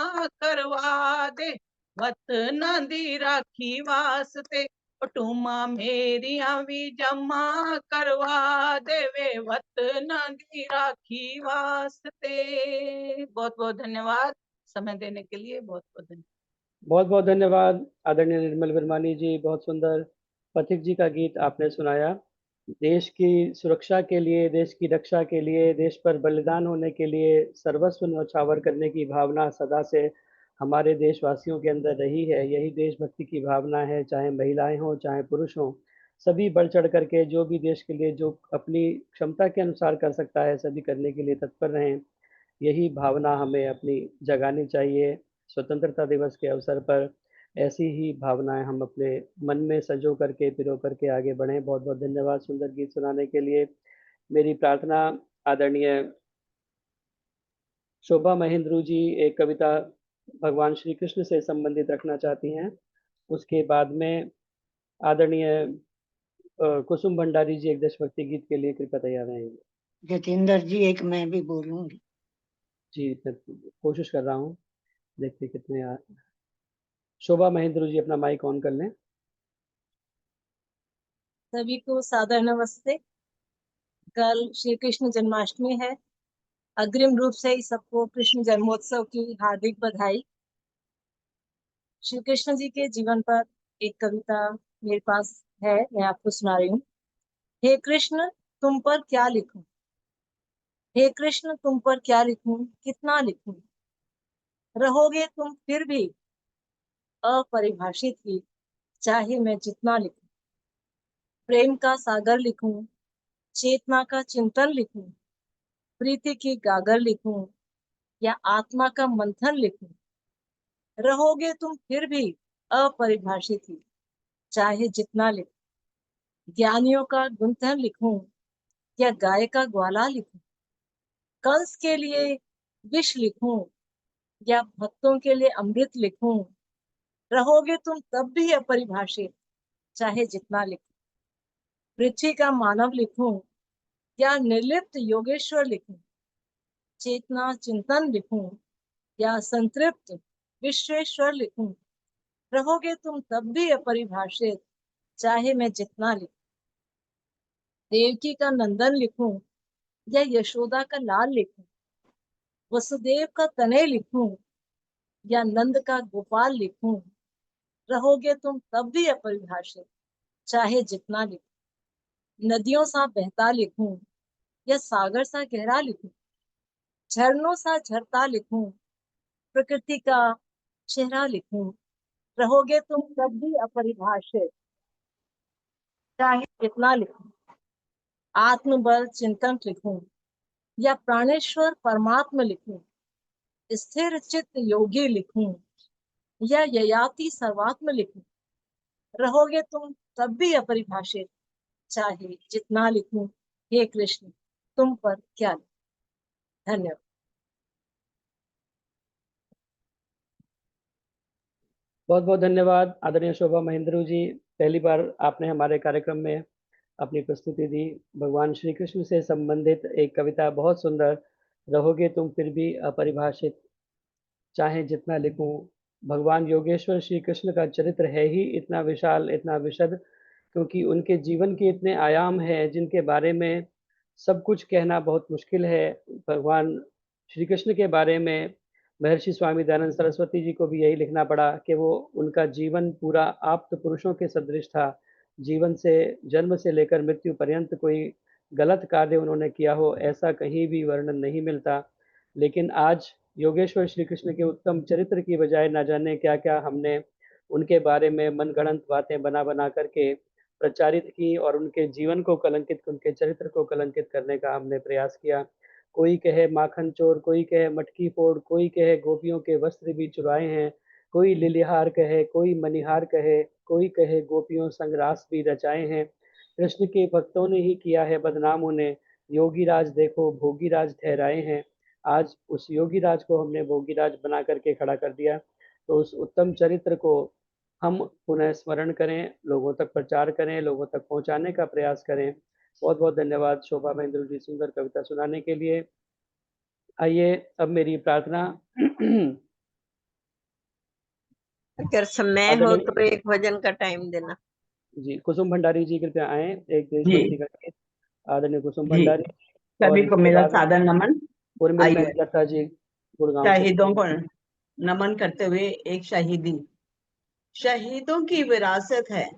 करवा दे वतना दी राखी वास्ते। ओ टूमा मेरिया भी जमा करवा देवे वतना की राखी वास्ते। बहुत बहुत धन्यवाद समय देने के लिए, बहुत बहुत धन्यवाद। बहुत बहुत धन्यवाद आदरणीय निर्मल वर्मानी जी, बहुत सुंदर पथिक जी का गीत आपने सुनाया। देश की सुरक्षा के लिए, देश की रक्षा के लिए, देश पर बलिदान होने के लिए सर्वस्व न्यौछावर करने की भावना सदा से हमारे देशवासियों के अंदर रही है। यही देशभक्ति की भावना है, चाहे महिलाएं हों चाहे पुरुष हों, सभी बढ़ चढ़ करके जो भी देश के लिए जो अपनी क्षमता के अनुसार कर सकता है सभी करने के लिए तत्पर रहें। यही भावना हमें अपनी जगानी चाहिए। स्वतंत्रता दिवस के अवसर पर ऐसी ही भावनाएं हम अपने मन में संजो करके पिरो करके आगे बढ़ें। बहुत बहुत धन्यवाद सुंदर गीत सुनाने के लिए। मेरी प्रार्थना आदरणीय शोभा महेंद्रू जी एक कविता भगवान श्री कृष्ण से संबंधित रखना चाहती हैं। उसके बाद में आदरणीय कुसुम भंडारी जी एक देशभक्ति गीत के लिए कृपया तैयार रहेंगे। जतेंद्र जी एक मैं भी बोलूंगी। जी मैं कोशिश कर रहा हूँ, देखते कितने शोभा महेंद्रू जी अपना माइक ऑन कर लें। सभी को सादर नमस्ते। कल श्री कृष्ण जन्माष्टमी है। अग्रिम रूप से ही सबको कृष्ण जन्मोत्सव की हार्दिक बधाई। श्री कृष्ण जी के जीवन पर एक कविता मेरे पास है, मैं आपको सुना रही हूँ। हे कृष्ण तुम पर क्या लिखूं, हे कृष्ण तुम पर क्या लिखूं, कितना लिखूं, रहोगे तुम फिर भी अपरिभाषित ही, चाहे मैं जितना लिखूं। प्रेम का सागर लिखूं, चेतना का चिंतन लिखूं, प्रीति की गागर लिखूं या आत्मा का मंथन लिखूं, रहोगे तुम फिर भी अपरिभाषित ही, चाहे जितना लिखूं। ज्ञानियों का गुंथन लिखूं या गाय का ग्वाला लिखूं, कंस के लिए विष लिखूं या भक्तों के लिए अमृत लिखूं, रहोगे तुम तब भी अपरिभाषित, चाहे जितना लिखूं। पृथ्वी का मानव लिखूं या निर्लिप्त योगेश्वर लिखूं, चेतना चिंतन लिखूं या संतृप्त विश्वेश्वर लिखूं, रहोगे तुम तब भी अपरिभाषित, चाहे मैं जितना लिखूं। देवकी का नंदन लिखूं या यशोदा का लाल लिखूं, वसुदेव का तनय लिखूं या नंद का गोपाल लिखूं, रहोगे तुम तब भी अपरिभाषित, चाहे जितना लिखूं। नदियों सा बहता लिखूं या सागर सा गहरा लिखूं, झरनों सा झरता लिखूं, प्रकृति का चेहरा लिखूं, रहोगे तुम तब भी अपरिभाषित, चाहे जितना लिखूं। आत्मबल चिंतन लिखूं या प्राणेश्वर परमात्मा लिखूं, स्थिर चित्त योगी लिखूं या ययाति सर्वात्म लिखूं, रहोगे तुम तब भी अपरिभाषित, चाहे जितना लिखूं। हे कृष्ण तुम पर क्या लिखूं। धन्यवाद। बहुत बहुत धन्यवाद आदरणीय शोभा महेंद्रू जी। पहली बार आपने हमारे कार्यक्रम में अपनी प्रस्तुति दी। भगवान श्री कृष्ण से संबंधित एक कविता, बहुत सुंदर, रहोगे तुम फिर भी अपरिभाषित, चाहे जितना लिखूं। भगवान योगेश्वर श्री कृष्ण का चरित्र है ही इतना विशाल, इतना विशद, क्योंकि उनके जीवन के इतने आयाम हैं जिनके बारे में सब कुछ कहना बहुत मुश्किल है। भगवान श्री कृष्ण के बारे में महर्षि स्वामी दयानंद सरस्वती जी को भी यही लिखना पड़ा कि वो उनका जीवन पूरा आप्त पुरुषों के सदृश था। जीवन से, जन्म से लेकर मृत्यु पर्यंत कोई गलत कार्य उन्होंने किया हो ऐसा कहीं भी वर्णन नहीं मिलता। लेकिन आज योगेश्वर श्री कृष्ण के उत्तम चरित्र की बजाय न जाने क्या क्या हमने उनके बारे में मनगढ़ंत बातें बना बना करके प्रचारित की और उनके जीवन को कलंकित, उनके चरित्र को कलंकित करने का हमने प्रयास किया। कोई कहे माखन चोर, कोई कहे मटकी फोड़, कोई कहे गोपियों के वस्त्र भी चुराए हैं, कोई लिलिहार कहे, कोई मनिहार कहे, कोई कहे गोपियों संग रास भी रचाए हैं। कृष्ण के भक्तों ने ही किया है बदनाम उन्हें, योगी राज देखो भोगी राज ठहराए हैं। आज उस योगी राज को हमने भोगी राज बना करके खड़ा कर दिया। तो उस उत्तम चरित्र को हम पुनः स्मरण करें, लोगों तक प्रचार करें, लोगों तक पहुंचाने का प्रयास करें। बहुत बहुत धन्यवाद शोभा महेंद्र जी सुंदर कविता सुनाने के लिए। आइए अब मेरी प्रार्थना अगर समय हो तो एक भजन का टाइम देना। जी, कुसुम भंडारी जी कृपया आए, एक देशभक्ति का गीत। आदरणीय कुसुम जी, भंडारी सभी और को इसके मेरा बाद सादर नमन। उर्मिल आइए मेहता जी गुड़गांव से। शहीदों को नमन करते हुए एक शहीदी। शहीदों की विरासत है,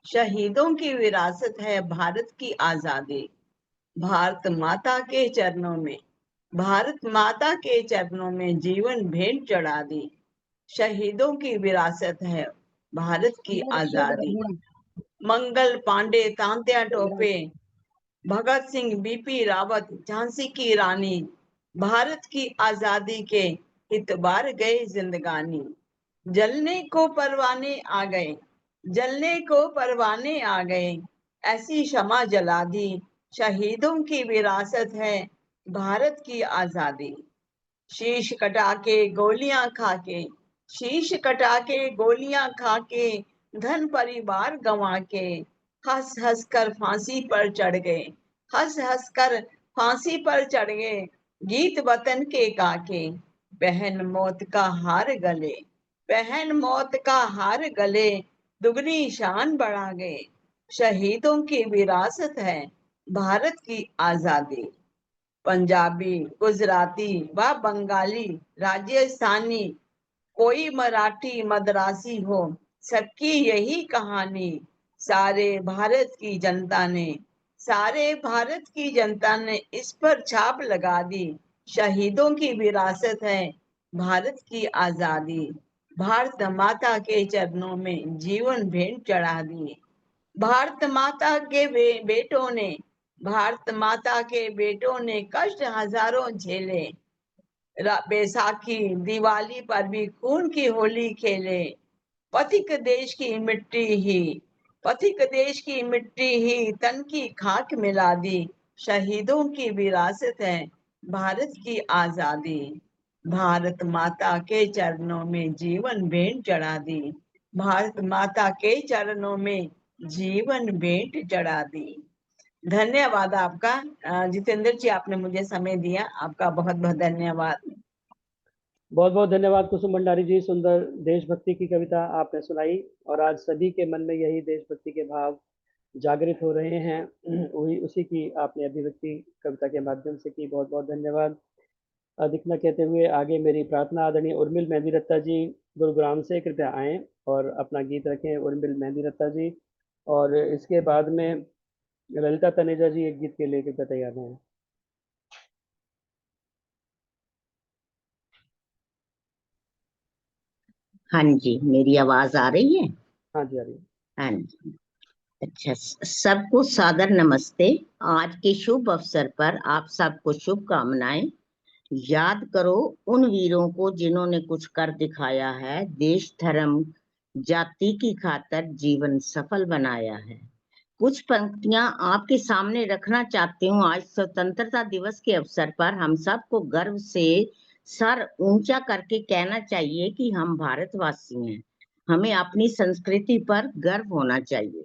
शहीदों की विरासत है भारत की आजादी। भारत माता के चरणों में, भारत माता के चरणों में जीवन भेंट चढ़ा दी। शहीदों की विरासत है भारत की आजादी। मंगल पांडे, तांत्या टोपे, भगत सिंह, बीपी रावत, झांसी की रानी, भारत की आजादी के इतबार गए जिंदगानी, जलने को परवाने आ गए, जलने को परवाने आ गए, ऐसी शमा जला दी, शहीदों की विरासत है भारत की आजादी। शीश कटा के गोलियां खा के, शीश कटा के गोलियां खा के, धन परिवार गंवा के, हंस हंस कर फांसी पर चढ़ गए, हंस हंस कर फांसी पर चढ़ गए, गीत वतन के गा के, बहन मौत का हार गले, बहन मौत का हार गले, दुगनी शान बढ़ा गए, शहीदों की विरासत है भारत की आजादी। पंजाबी, गुजराती व बंगाली, राजस्थानी, कोई मराठी मद्रासी हो, सबकी यही कहानी, सारे भारत की जनता ने, सारे भारत की जनता ने इस पर छाप लगा दी, शहीदों की विरासत है भारत की आजादी। भारत माता के चरणों में जीवन भेंट चढ़ा दी, भारत माता के बेटों ने, भारत माता के बेटों ने कष्ट हजारों झेले, बैसाखी दिवाली पर भी खून की होली खेले, पथिक देश की मिट्टी ही, पथिक देश की मिट्टी ही तन की खाक मिला दी, शहीदों की विरासत है भारत की आजादी। भारत माता के चरणों में जीवन भेंट चढ़ा दी, भारत माता के चरणों में जीवन भेंट चढ़ा दी। धन्यवाद आपका जितेंद्र जी, आपने मुझे समय दिया, आपका बहुत बहुत धन्यवाद। बहुत बहुत धन्यवाद कुसुम भंडारी जी, सुंदर देशभक्ति की कविता आपने सुनाई और आज सभी के मन में यही देशभक्ति के भाव जागृत हो रहे हैं। वही उसी की आपने अभिव्यक्ति कविता के माध्यम से की। बहुत बहुत धन्यवाद। अधिक न कहते हुए आगे मेरी प्रार्थना आदरणीय उर्मिल मेहंदी रत्ता जी गुरुग्राम से कृपया आएं और अपना गीत रखें। उर्मिल मेहंदी रत्ता जी, और इसके बाद में ललिता तनेजा जी एक गीत के लिए कृपया तैयार हैं। हाँ जी, मेरी आवाज आ रही है? हाँ जी, आ रही है। हाँ जी। अच्छा, सबको सादर नमस्ते। आज के शुभ अवसर पर आप सबको शुभकामनाएं। याद करो उन वीरों को जिन्होंने कुछ कर दिखाया है, देश धर्म जाति की खातिर जीवन सफल बनाया है। कुछ पंक्तियां आपके सामने रखना चाहती हूँ। आज स्वतंत्रता दिवस के अवसर पर हम सबको गर्व से सर ऊंचा करके कहना चाहिए कि हम भारतवासी हैं, हमें अपनी संस्कृति पर गर्व होना चाहिए।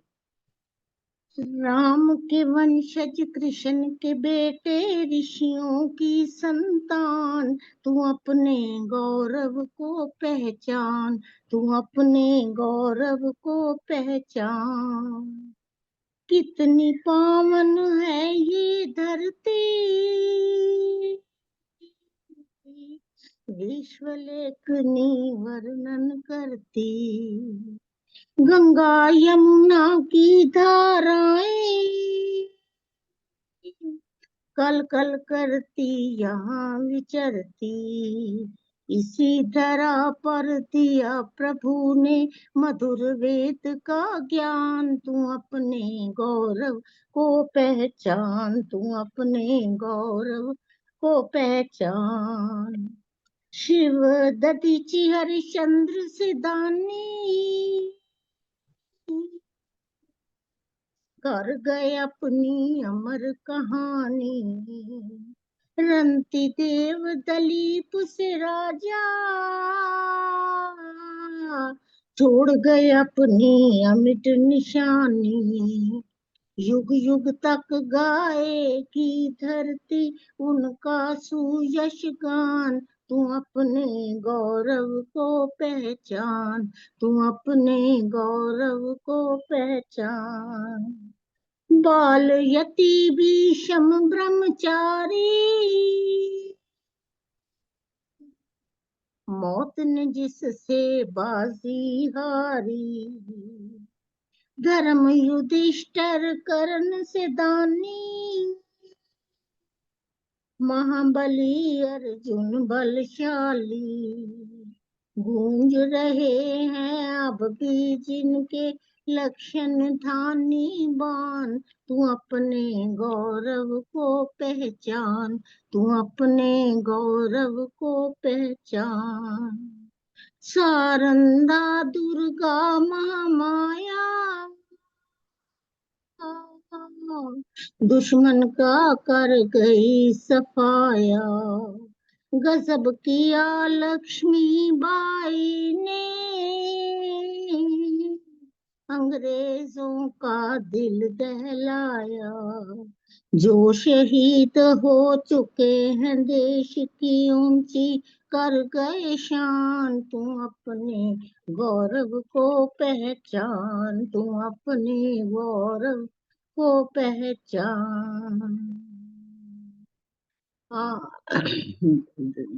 राम के वंशज कृष्ण के बेटे, ऋषियों की संतान, तू अपने गौरव को पहचान, तू अपने गौरव को पहचान। कितनी पावन है ये धरती, विश्व लेखनी वर्णन करती। गंगा यमुना की धाराएं कल कल करती यहाँ विचरती। इसी धरा पर दिया प्रभु ने मधुर वेद का ज्ञान, तू अपने गौरव को पहचान, तू अपने गौरव को पहचान। शिव दधीचि हरिश्चंद्र से दानी, कर गए अपनी अमर कहानी। रंती देव दलीप से राजा, छोड़ गए अपनी अमिट निशानी। युग युग तक गाएगी धरती उनका सुयश गान, तू अपने गौरव को पहचान, तू अपने गौरव को पहचान। बाल यति भीषम ब्रह्मचारी, मौत ने जिससे बाजी हारी। धर्म युधिष्ठिर कर्ण से दानी, महाबली अर्जुन बलशाली। गूंज रहे हैं अब भी जिनके लक्षण धानी बान, तू अपने गौरव को पहचान, तू अपने गौरव को पहचान। सारंदा दुर्गा महामाया, दुश्मन का कर गई सफाया। गजब किया लक्ष्मी बाई ने, अंग्रेजों का दिल दहलाया। जो शहीद हो चुके हैं देश की ऊंची कर गए शान, तू अपने गौरव को पहचान, तू अपने गौरव को पहचान।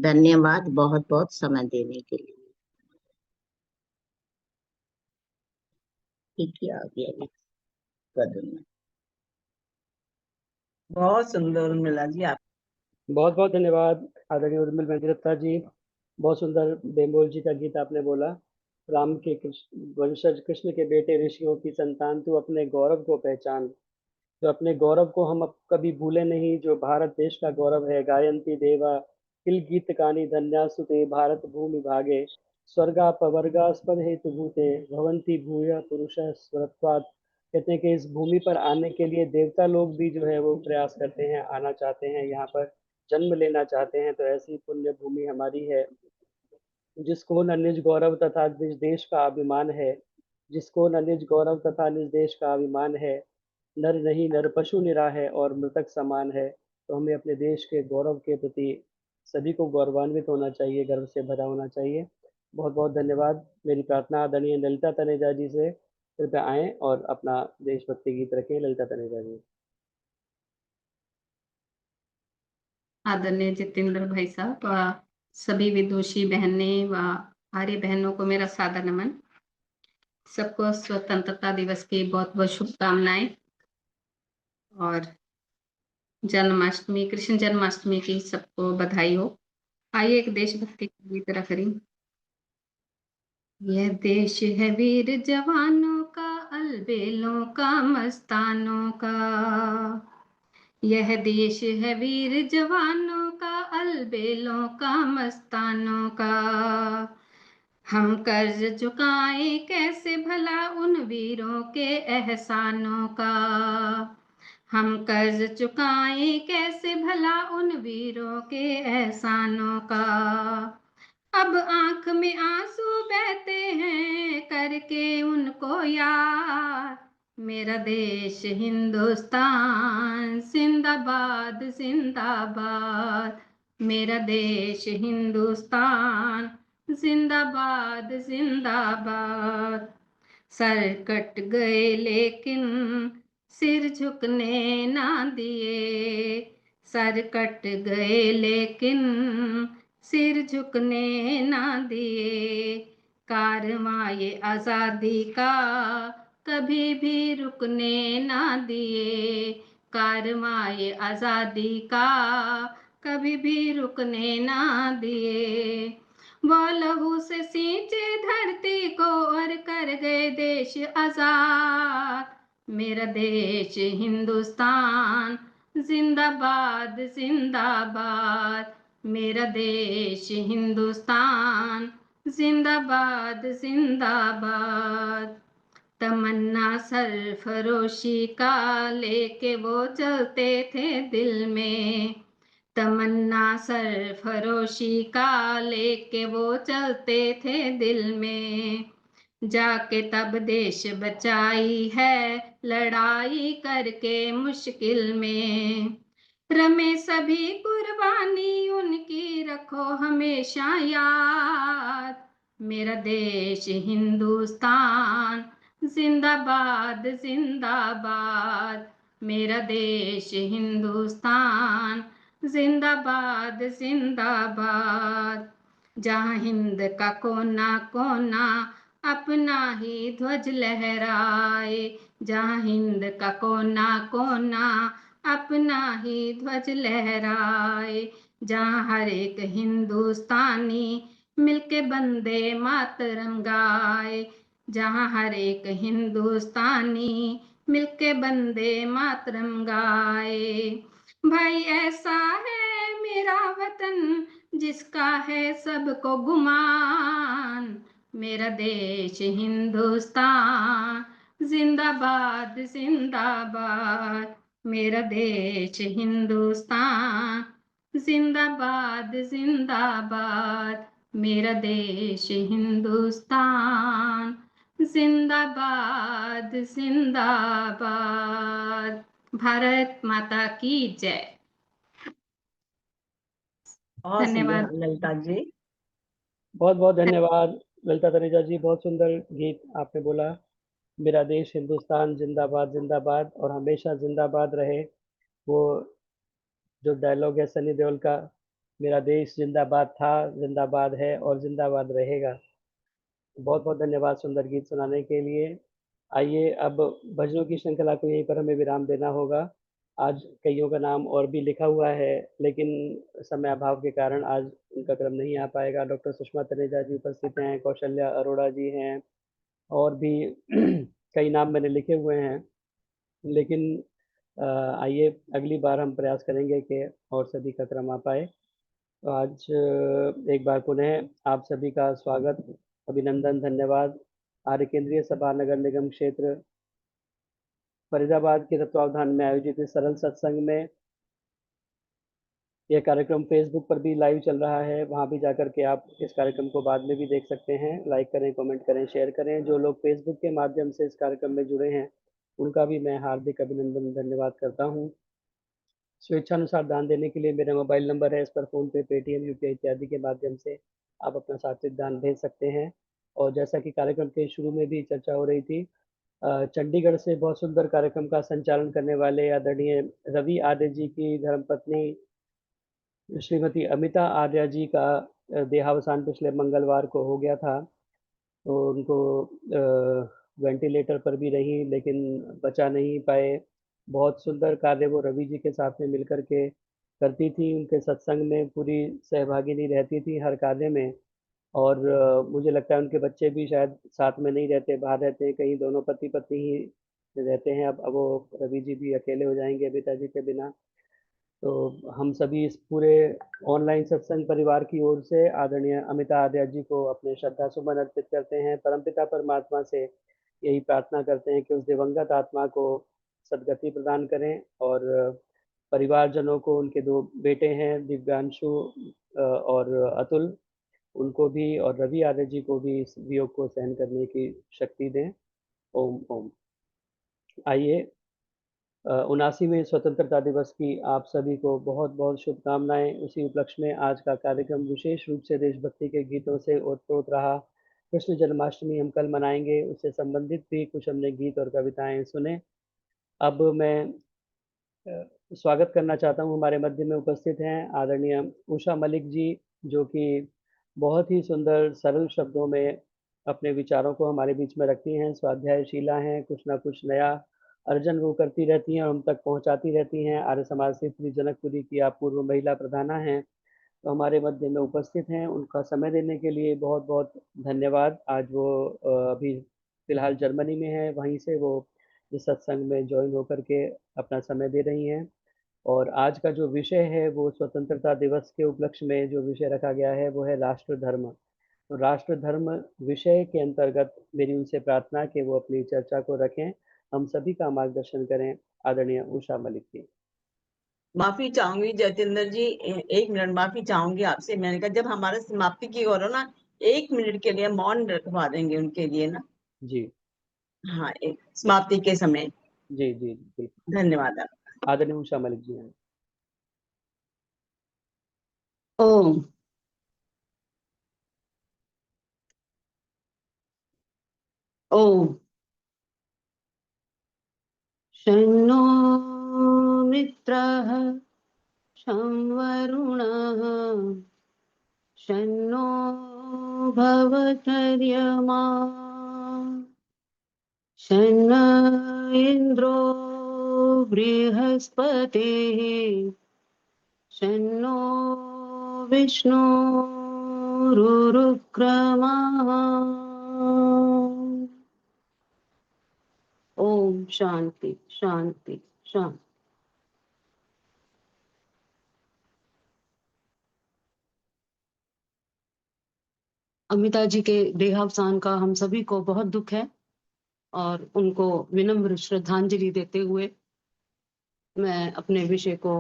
धन्यवाद बहुत बहुत समय देने के लिए। ठीक है, आ गया कदम में। बहुत सुंदर उर्मिला जी आप। बहुत बहुत धन्यवाद आदरणीय उर्मिल मेहंदी जी। बहुत सुंदर बेमोल जी का गीत आपने बोला। राम के वंशज कृष्ण के बेटे ऋषियों की संतान, तू अपने गौरव को पहचान। जो अपने गौरव को हम कभी भूले नहीं, जो भारत देश का गौरव है। गायंती देवा किल गीत कानी धन्या सुते, भारत भूमि भागे स्वर्गा पवर्गास्पद हेतु भूते, भवंती भूय पुरुष स्वरत्वात्। कहते हैं कि इस भूमि पर आने के लिए देवता लोग भी जो है वो प्रयास करते हैं, आना चाहते हैं, यहाँ पर जन्म लेना चाहते हैं। तो ऐसी पुण्य भूमि हमारी है, जिसको न निज गौरव तथा निज देश का अभिमान है, जिसको न निज गौरव तथा निज देश का अभिमान है। नर नहीं नर पशु निरा है और मृतक समान है। तो हमें अपने देश के गौरव के प्रति सभी को गौरवान्वित होना चाहिए, गर्व से भरा होना चाहिए। बहुत बहुत धन्यवाद। मेरी प्रार्थना आदरणीय ललिता तनेजा जी से, कृपया आएं और अपना देशभक्ति गीत रखें। ललिता तनेजा जी। आदरणीय जितेंद्र भाई साहब, सभी विदुषी बहनें व आर्य बहनों को मेरा सादर नमन। सबको स्वतंत्रता दिवस की बहुत बहुत शुभकामनाएं और जन्माष्टमी, कृष्ण जन्माष्टमी की सबको बधाई हो। आइए एक देशभक्ति गीत रख रही। यह देश है वीर जवानों का, अलबेलों का मस्तानों का। यह देश है वीर जवानों का, अलबेलों का मस्तानों का। हम कर्ज चुकाएं कैसे भला उन वीरों के एहसानों का। हम कर्ज चुकाएं कैसे भला उन वीरों के एहसानों का। अब आंख में आंसू बहते हैं करके उनको याद। मेरा देश हिंदुस्तान जिंदाबाद जिंदाबाद। मेरा देश हिंदुस्तान जिंदाबाद जिंदाबाद। सर कट गए लेकिन सिर झुकने ना दिए। सर कट गए लेकिन सिर झुकने ना दिए। कारवां ये आजादी का कभी भी रुकने ना दिए। कारवां ये आजादी का कभी भी रुकने ना दिए। वो लहू से सींचे धरती को और कर गए देश आजाद। मेरा देश हिंदुस्तान जिंदाबाद जिंदाबाद। मेरा देश हिंदुस्तान जिंदाबाद जिंदाबाद। तमन्ना सरफरोशी का लेके वो चलते थे दिल में। तमन्ना सरफरोशी का लेके वो चलते थे दिल में। जाके तब देश बचाई है लड़ाई करके मुश्किल में। रमे सभी कुर्बानी उनकी रखो हमेशा याद। मेरा देश हिंदुस्तान जिंदाबाद जिंदाबाद। मेरा देश हिंदुस्तान जिंदाबाद जिंदाबाद। जहाँ हिंद का कोना कोना अपना ही ध्वज लहराए। जहाँ हिंद का कोना कोना अपना ही ध्वज लहराए। जहाँ हर एक हिंदुस्तानी मिलके वंदे मातरम गाए। जहाँ हर एक हिंदुस्तानी मिलके वंदे मातरम गाए। भाई ऐसा है मेरा वतन जिसका है सबको गुमान, मेरा देश हिंदुस्तान जिंदाबाद जिंदाबाद, मेरा देश हिंदुस्तान जिंदाबाद जिंदाबाद, मेरा देश हिंदुस्तान जिंदाबाद जिंदाबाद। भारत माता की जय। बहुत धन्यवाद। सुंदर ललिता जी। बहुत बहुत धन्यवाद ललिता तनेजा जी, बहुत सुंदर गीत आपने बोला। मेरा देश हिंदुस्तान जिंदाबाद जिंदाबाद और हमेशा जिंदाबाद रहे, वो जो डायलॉग है सनी देओल का, मेरा देश जिंदाबाद था, जिंदाबाद है और जिंदाबाद रहेगा। बहुत बहुत धन्यवाद सुंदर गीत सुनाने के लिए। आइए अब भजनों की श्रृंखला को यहीं पर हमें विराम देना होगा। आज कईयों का नाम और भी लिखा हुआ है, लेकिन समय अभाव के कारण आज उनका क्रम नहीं आ पाएगा। डॉक्टर सुषमा तनेजा जी उपस्थित हैं, कौशल्या अरोड़ा जी हैं, और भी कई नाम मैंने लिखे हुए हैं, लेकिन आइए अगली बार हम प्रयास करेंगे कि और सभी का क्रम आ पाए। तो आज एक बार पुनः आप सभी का स्वागत, अभिनंदन, धन्यवाद। आर्य केंद्रीय सभा नगर निगम क्षेत्र फरीदाबाद के तत्वावधान में आयोजित इस सरल सत्संग में यह कार्यक्रम फेसबुक पर भी लाइव चल रहा है, वहां भी जाकर के आप इस कार्यक्रम को बाद में भी देख सकते हैं। लाइक करें, कमेंट करें, शेयर करें। जो लोग फेसबुक के माध्यम से इस कार्यक्रम में जुड़े हैं उनका भी मैं हार्दिक अभिनंदन, धन्यवाद करता हूं। स्वेच्छानुसार दान देने के लिए मेरा मोबाइल नंबर है, इस पर फ़ोन पे, पेटीएम, यूपीआई इत्यादि के माध्यम से आप अपना सात्विक दान भेज सकते हैं। और जैसा कि कार्यक्रम के शुरू में भी चर्चा हो रही थी, चंडीगढ़ से बहुत सुंदर कार्यक्रम का संचालन करने वाले आदरणीय रवि आर्य जी की धर्मपत्नी श्रीमती अमिता आर्य जी का देहावसान पिछले मंगलवार को हो गया था। तो उनको वेंटिलेटर पर भी रही, लेकिन बचा नहीं पाए। बहुत सुंदर कार्य वो रवि जी के साथ में मिलकर के करती थी, उनके सत्संग में पूरी सहभागिनी रहती थी हर कार्य में। और मुझे लगता है उनके बच्चे भी शायद साथ में नहीं रहते, बाहर रहते हैं कहीं, दोनों पति पत्नी ही रहते हैं। अब वो रवि जी भी अकेले हो जाएंगे अमिता जी के बिना। तो हम सभी इस पूरे ऑनलाइन सत्संग परिवार की ओर से आदरणीय अमिता आर्य जी को अपने श्रद्धा सुमन अर्पित करते हैं। परमपिता परमात्मा से यही प्रार्थना करते हैं कि उस दिवंगत आत्मा को सदगति प्रदान करें, और परिवारजनों को, उनके दो बेटे हैं दिव्यांशु और अतुल, उनको भी, और रवि आर्य जी को भी इस वियोग को सहन करने की शक्ति दें। ओम ओम। आइए 79वें स्वतंत्रता दिवस की आप सभी को बहुत बहुत शुभकामनाएं। उसी उपलक्ष्य में आज का कार्यक्रम विशेष रूप से देशभक्ति के गीतों से ओतप्रोत रहा। कृष्ण जन्माष्टमी हम कल मनाएंगे, उससे संबंधित भी कुछ हमने गीत और कविताएं सुने। अब मैं स्वागत करना चाहता हूं, हमारे मध्य में उपस्थित हैं आदरणीय उषा मलिक जी, जो कि बहुत ही सुंदर सरल शब्दों में अपने विचारों को हमारे बीच में रखती हैं, स्वाध्यायशीला हैं, कुछ ना कुछ नया अर्जन वो करती रहती हैं और हम तक पहुंचाती रहती हैं। आर्य समाज से श्री जनकपुरी की आप पूर्व महिला प्रधाना हैं, तो हमारे मध्य में उपस्थित हैं। उनका समय देने के लिए बहुत बहुत धन्यवाद। आज वो अभी फिलहाल जर्मनी में है, वहीं से वो इस सत्संग में ज्वाइन होकर के अपना समय दे रही हैं। और आज का जो विषय है वो स्वतंत्रता दिवस के उपलक्ष्य में जो विषय रखा गया है वो है राष्ट्र धर्म। तो राष्ट्र धर्म विषय के अंतर्गत मेरी उनसे प्रार्थना कि वो अपनी चर्चा को रखें, हम सभी का मार्गदर्शन करें। आदरणीय उषा मलिक जी। माफी चाहूंगी जतेंद्र जी, एक मिनट माफी चाहूंगी आपसे। मैंने कहा जब हमारा समाप्ति की ओर हो ना, 1 मिनट के लिए मौन रखवा देंगे उनके लिए ना। जी हाँ, एक समाप्ति के समय। जी जी बिल्कुल। धन्यवाद आपका। आदरणीय उषा मलिक जी हैं। ओम ओम। शन्नो मित्रः शं वरुणः शन्नो भवतर्यमा शन्न इन्द्रो बृहस्पतिः शन्नो विष्णुरुक्रमः। ओम शांति शांति शांति। अमिता जी के देहावसान का हम सभी को बहुत दुख है और उनको विनम्र श्रद्धांजलि देते हुए मैं अपने विषय को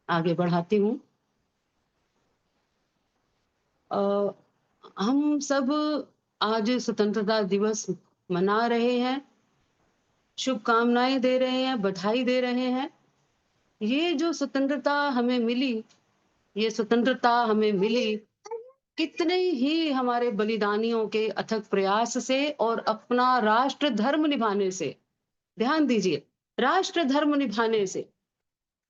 आगे बढ़ाती हूँ। हम सब आज स्वतंत्रता दिवस मना रहे हैं, शुभकामनाएं दे रहे हैं, बधाई दे रहे हैं। ये जो स्वतंत्रता हमें मिली, ये स्वतंत्रता हमें मिली कितने ही हमारे बलिदानियों के अथक प्रयास से और अपना राष्ट्र धर्म निभाने से। ध्यान दीजिए, राष्ट्र धर्म निभाने से।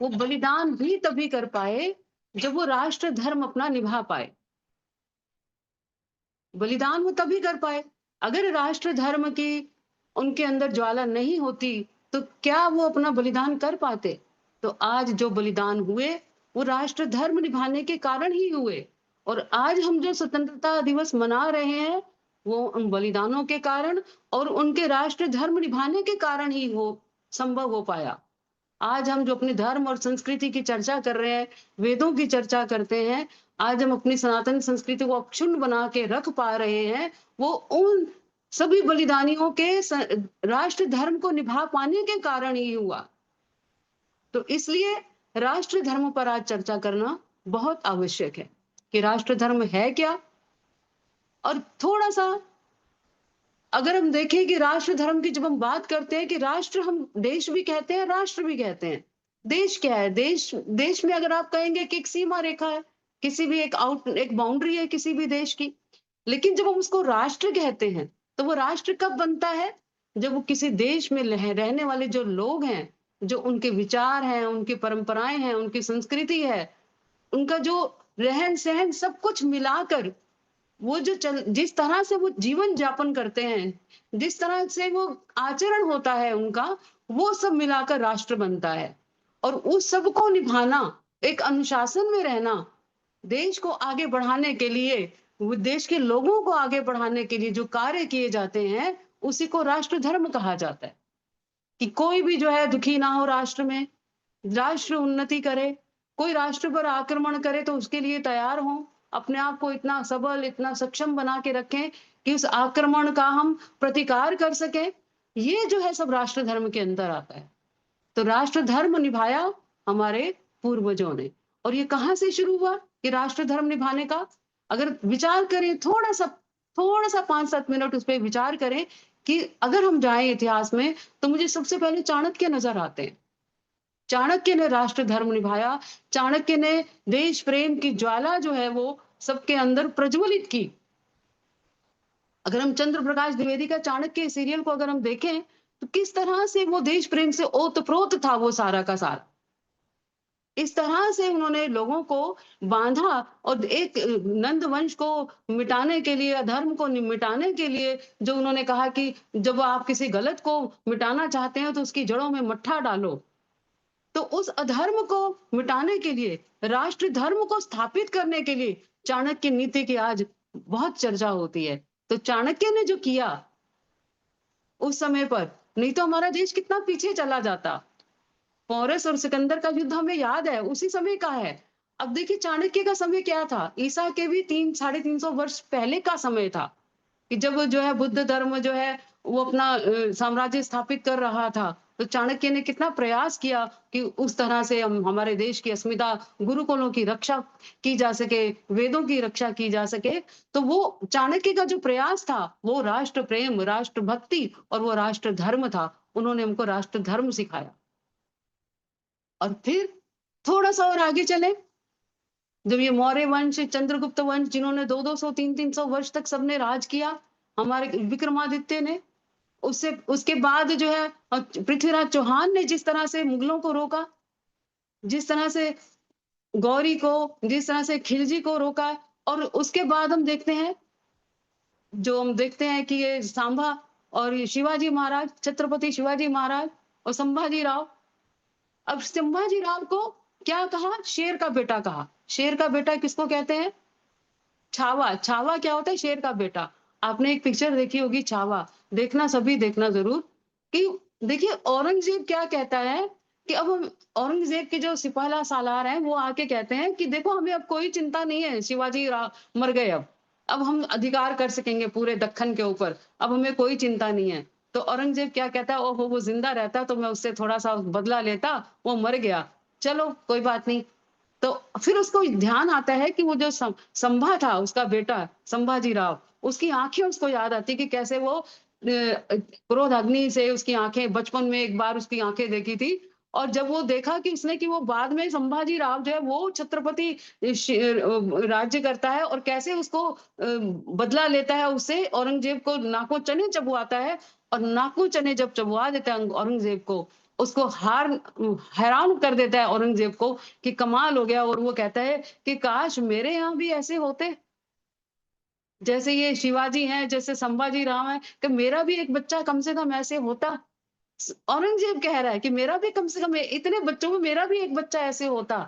वो बलिदान भी तभी कर पाए जब वो राष्ट्र धर्म अपना निभा पाए। बलिदान वो तभी कर पाए। अगर राष्ट्र धर्म की उनके अंदर ज्वाला नहीं होती तो क्या वो अपना बलिदान कर पाते? तो आज जो बलिदान हुए वो राष्ट्र धर्म निभाने के कारण ही हुए। और आज हम जो स्वतंत्रता दिवस मना रहे हैं वो उन बलिदानों के कारण और उनके राष्ट्र धर्म निभाने के कारण ही वो संभव हो पाया। आज हम जो अपने धर्म और संस्कृति की चर्चा कर रहे हैं, वेदों की चर्चा करते हैं, आज हम अपनी सनातन संस्कृति को अक्षुण्ण बना के रख पा रहे हैं, वो उन सभी बलिदानियों के राष्ट्र धर्म को निभा पाने के कारण ही हुआ। तो इसलिए राष्ट्र धर्म पर आज चर्चा करना बहुत आवश्यक है कि राष्ट्र धर्म है क्या। और थोड़ा सा अगर हम देखें कि राष्ट्र धर्म की जब हम बात करते हैं कि राष्ट्र हम देश भी कहते हैं, राष्ट्र भी कहते हैं। देश क्या है? देश में अगर आप कहेंगे कि एक सीमा रेखा है, किसी भी एक बाउंड्री है किसी भी देश की। लेकिन जब हम उसको राष्ट्र कहते हैं तो वो राष्ट्र कब बनता है? जब वो किसी देश में रहने वाले जो लोग हैं, जो उनके विचार हैं, उनकी परंपराएं हैं, उनकी संस्कृति है, उनका जो रहन सहन सब कुछ मिलाकर वो जो जिस तरह से वो जीवन यापन करते हैं, जिस तरह से वो आचरण होता है उनका, वो सब मिलाकर राष्ट्र बनता है। और उस सब को निभाना, एक अनुशासन में रहना, देश को आगे बढ़ाने के लिए, वो देश के लोगों को आगे बढ़ाने के लिए जो कार्य किए जाते हैं उसी को राष्ट्र धर्म कहा जाता है। कि कोई भी जो है दुखी ना हो राष्ट्र में, राष्ट्र उन्नति करे, कोई राष्ट्र पर आक्रमण करे तो उसके लिए तैयार हो, अपने आप को इतना सबल, इतना सक्षम बना के रखें कि उस आक्रमण का हम प्रतिकार कर सकें। ये जो है सब राष्ट्र धर्म के अंदर आता है। तो राष्ट्र धर्म निभाया हमारे पूर्वजों ने। और ये कहाँ से शुरू हुआ कि राष्ट्र धर्म निभाने का? अगर विचार करें थोड़ा सा 5-7 मिनट उस पर विचार करें कि अगर हम जाएं इतिहास में तो मुझे सबसे पहले चाणक्य नजर आते हैं। चाणक्य ने राष्ट्र धर्म निभाया। चाणक्य ने देश प्रेम की ज्वाला जो है वो सबके अंदर प्रज्वलित की। अगर हम चंद्र प्रकाश द्विवेदी का चाणक्य सीरियल को अगर हम देखें तो किस तरह से वो देश प्रेम से ओतप्रोत था वो सारा का सारा। इस तरह से उन्होंने लोगों को बांधा और एक नंद वंश को मिटाने के लिए, अधर्म को मिटाने के लिए जो उन्होंने कहा कि जब आप किसी गलत को मिटाना चाहते हैं तो उसकी जड़ों में मट्ठा डालो। तो उस अधर्म को मिटाने के लिए, राष्ट्र धर्म को स्थापित करने के लिए चाणक्य नीति की आज बहुत चर्चा होती है। तो चाणक्य ने जो किया उस समय पर, नहीं तो हमारा देश कितना पीछे चला जाता। पोरस और सिकंदर का युद्ध हमें याद है, उसी समय का है। अब देखिए चाणक्य का समय क्या था? ईसा के भी 300-350 वर्ष पहले का समय था कि जब जो है बुद्ध धर्म जो है वो अपना साम्राज्य स्थापित कर रहा था। तो चाणक्य ने कितना प्रयास किया कि उस तरह से हम हमारे देश की अस्मिता, गुरुकुलों की रक्षा की जा सके, वेदों की रक्षा की जा सके। तो वो चाणक्य का जो प्रयास था वो राष्ट्र प्रेम, राष्ट्र भक्ति और वो राष्ट्र धर्म था। उन्होंने हमको राष्ट्र धर्म सिखाया। और फिर थोड़ा सा और आगे चले, जब ये मौर्य वंश, चंद्रगुप्त वंश, जिन्होंने 200, 300 वर्ष तक सबने राज किया, हमारे विक्रमादित्य ने, उसके बाद जो है पृथ्वीराज चौहान ने जिस तरह से मुगलों को रोका, जिस तरह से गौरी को, जिस तरह से खिलजी को रोका, और उसके बाद हम देखते हैं कि ये सांभा और ये शिवाजी महाराज, छत्रपति शिवाजी महाराज और संभाजी राव। अब संभाजी राव को क्या कहा? शेर का बेटा कहा। शेर का बेटा किसको कहते हैं? छावा। छावा क्या होता है? शेर का बेटा। आपने एक पिक्चर देखी होगी छावा, देखना, सभी देखना जरूर, कि देखिए औरंगजेब क्या कहता है कि अब हम औरंगजेब के जो सिपाही सालार हैं वो आके कहते हैं कि देखो हमें अब कोई चिंता नहीं है, शिवाजी मर गए, अब हम अधिकार कर सकेंगे पूरे दक्कन के ऊपर, अब हमें कोई चिंता नहीं है। तो औरंगजेब क्या कहता है, ओहो वो जिंदा रहता तो मैं उससे थोड़ा सा बदला लेता, वो मर गया, चलो कोई बात नहीं। तो फिर उसको ध्यान आता है कि वो जो संभा था उसका बेटा संभाजी राव, उसकी आंखें उसको याद आती कि कैसे वो क्रोध अग्नि से उसकी आंखें, बचपन में एक बार उसकी आंखें देखी थी, और जब वो देखा कि उसने कि वो बाद में संभाजी राव जो है वो छत्रपति राज्य करता है और कैसे उसको बदला लेता है उससे, औरंगजेब को नाको चने चबवाता है, और नाको चने जब चबवा देता है औरंगजेब को, उसको हैरान कर देता है औरंगजेब को कि कमाल हो गया, और वो कहता है कि काश मेरे यहाँ भी ऐसे होते, जैसे ये शिवाजी हैं, जैसे संभाजी राव हैं, कि मेरा भी एक बच्चा कम से कम ऐसे होता। औरंगजेब कह रहा है कि मेरा भी कम से कम इतने बच्चों में मेरा भी एक बच्चा ऐसे होता।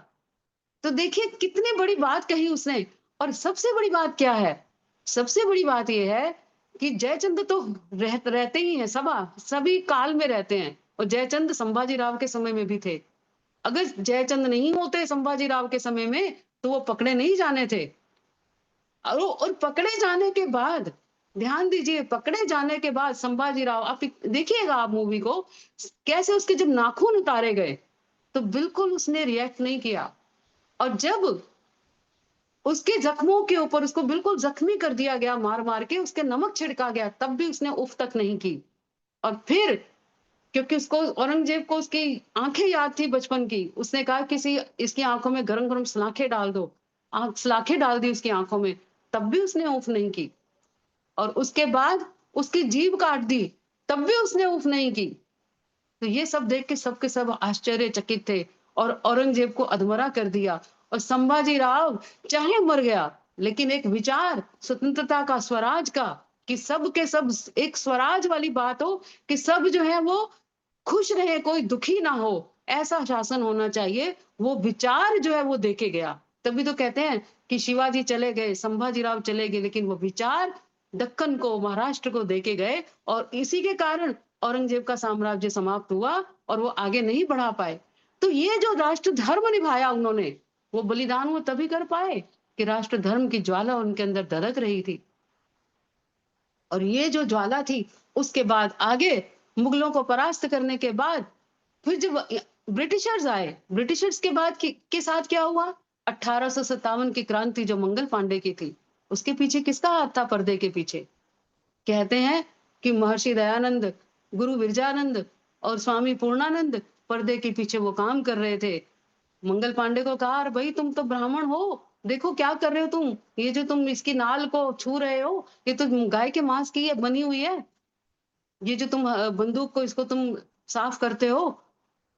तो देखिए कितनी बड़ी बात कही उसने। और सबसे बड़ी बात क्या है, सबसे बड़ी बात ये है कि जयचंद तो रहते ही हैं, सभी काल में रहते हैं, और जयचंद संभाजी राव के समय में भी थे। अगर जयचंद नहीं होते संभाजी राव के समय में तो वो पकड़े नहीं जाने थे। और पकड़े जाने के बाद, ध्यान दीजिए, पकड़े जाने के बाद संभाजी राव, आप देखिएगा आप मूवी को, कैसे उसके जब नाखून उतारे गए तो बिल्कुल उसने रिएक्ट नहीं किया, और जब उसके जख्मों के ऊपर उसको बिल्कुल जख्मी कर दिया गया, मार मार के उसके नमक छिड़का गया, तब भी उसने उफ तक नहीं की। और फिर क्योंकि उसको, औरंगजेब को उसकी आंखें याद थी बचपन की, उसने कहा किसी इसकी आंखों में गरम गरम सलाखें डाल दो, सलाखें डाल दी उसकी आंखों में, तब भी उसने उफ नहीं की। और उसके बाद उसकी जीभ काट दी, तब भी उसने उफ नहीं की। तो ये सब देख के सबके सब आश्चर्यचकित थे, और औरंगजेब को अधमरा कर दिया। और संभाजी राव चाहे मर गया, लेकिन एक विचार स्वतंत्रता का, स्वराज का, कि सब के सब एक स्वराज वाली बात हो, कि सब जो है वो खुश रहे, कोई दुखी ना हो, ऐसा शासन होना चाहिए, वो विचार जो है वो देके गया। तभी तो कहते हैं कि शिवाजी चले गए, संभाजी राव चले गए, लेकिन वो विचार दक्कन को, महाराष्ट्र को देके गए, और इसी के कारण औरंगजेब का साम्राज्य समाप्त हुआ और वो आगे नहीं बढ़ा पाए। तो ये जो राष्ट्र धर्म निभाया उन्होंने, वो बलिदान वो तभी कर पाए कि राष्ट्र धर्म की ज्वाला उनके अंदर दरक रही थी। और ये जो ज्वाला थी, उसके बाद आगे मुगलों को परास्त करने के बाद फिर जब ब्रिटिशर्स आए, ब्रिटिशर्स के बाद के साथ क्या हुआ, 1857 की क्रांति जो मंगल पांडे की थी, उसके पीछे किसका हाथ था, पर्दे के पीछे? कहते हैं कि महर्षि दयानंद, गुरु विरजानंद और स्वामी पूर्णानंद पर्दे के पीछे वो काम कर रहे थे। मंगल पांडे को कहा, अरे भाई तुम तो ब्राह्मण हो, देखो क्या कर रहे हो तुम, ये जो तुम इसकी नाल को छू रहे हो, ये तो गाय के मांस की ये बनी हुई है, ये जो तुम बंदूक को इसको तुम साफ करते हो,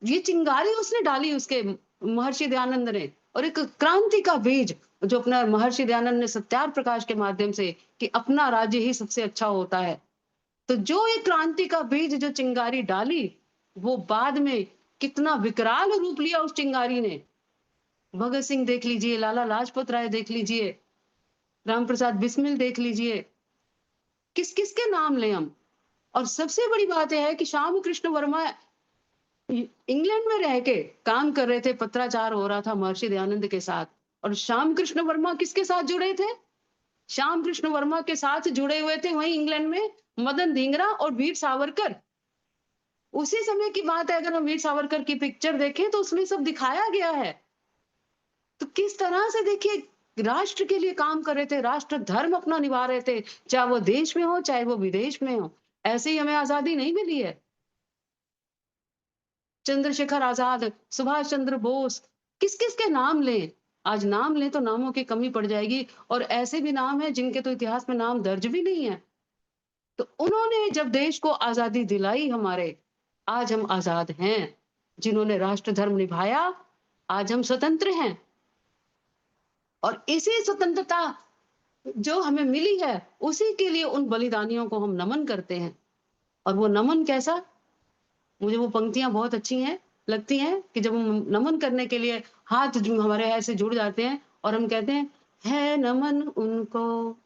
ये चिंगारी उसने डाली, उसके महर्षि दयानंद ने। और एक क्रांति का बीज जो अपना महर्षि दयानंद ने सत्याग्रह प्रकाश के माध्यम से, कि अपना राज्य ही सबसे अच्छा होता है, तो जो ये क्रांति का बीज जो चिंगारी डाली, वो बाद में कितना विकराल रूप लिया उस चिंगारी ने। भगत सिंह देख लीजिए, लाला लाजपत राय देख लीजिए, राम प्रसाद बिस्मिल देख लीजिए, किस किस के नाम लें हम। और सबसे बड़ी बात यह है कि श्याम कृष्ण वर्मा इंग्लैंड में रह के काम कर रहे थे, पत्राचार हो रहा था महर्षि दयानंद के साथ, और श्याम कृष्ण वर्मा किसके साथ जुड़े थे, श्याम कृष्ण वर्मा के साथ जुड़े हुए थे वहीं इंग्लैंड में मदन धिंगरा और वीर सावरकर। उसी समय की बात है, अगर हम वीर सावरकर की पिक्चर देखें तो उसमें सब दिखाया गया है। तो किस तरह से देखिए राष्ट्र के लिए काम कर रहे थे, राष्ट्र धर्म अपना निभा रहे थे, चाहे वो देश में हो चाहे वो विदेश में हो। ऐसे ही हमें आजादी नहीं मिली है। चंद्रशेखर आजाद, सुभाष चंद्र बोस, किस किस के नाम लें, आज नाम लें तो नामों की कमी पड़ जाएगी, और ऐसे भी नाम है जिनके तो इतिहास में नाम दर्ज भी नहीं है। तो उन्होंने जब देश को आजादी दिलाई हमारे, आज हम आजाद हैं। जिन्होंने राष्ट्र धर्म निभाया, आज हम स्वतंत्र हैं। और इसी स्वतंत्रता जो हमें मिली है, उसी के लिए उन बलिदानियों को हम नमन करते हैं। और वो नमन कैसा, मुझे वो पंक्तियां बहुत अच्छी हैं, लगती हैं कि जब हम नमन करने के लिए हाथ जो हमारे ऐसे जुड़ जाते हैं और हम कहते हैं, है नमन उनको,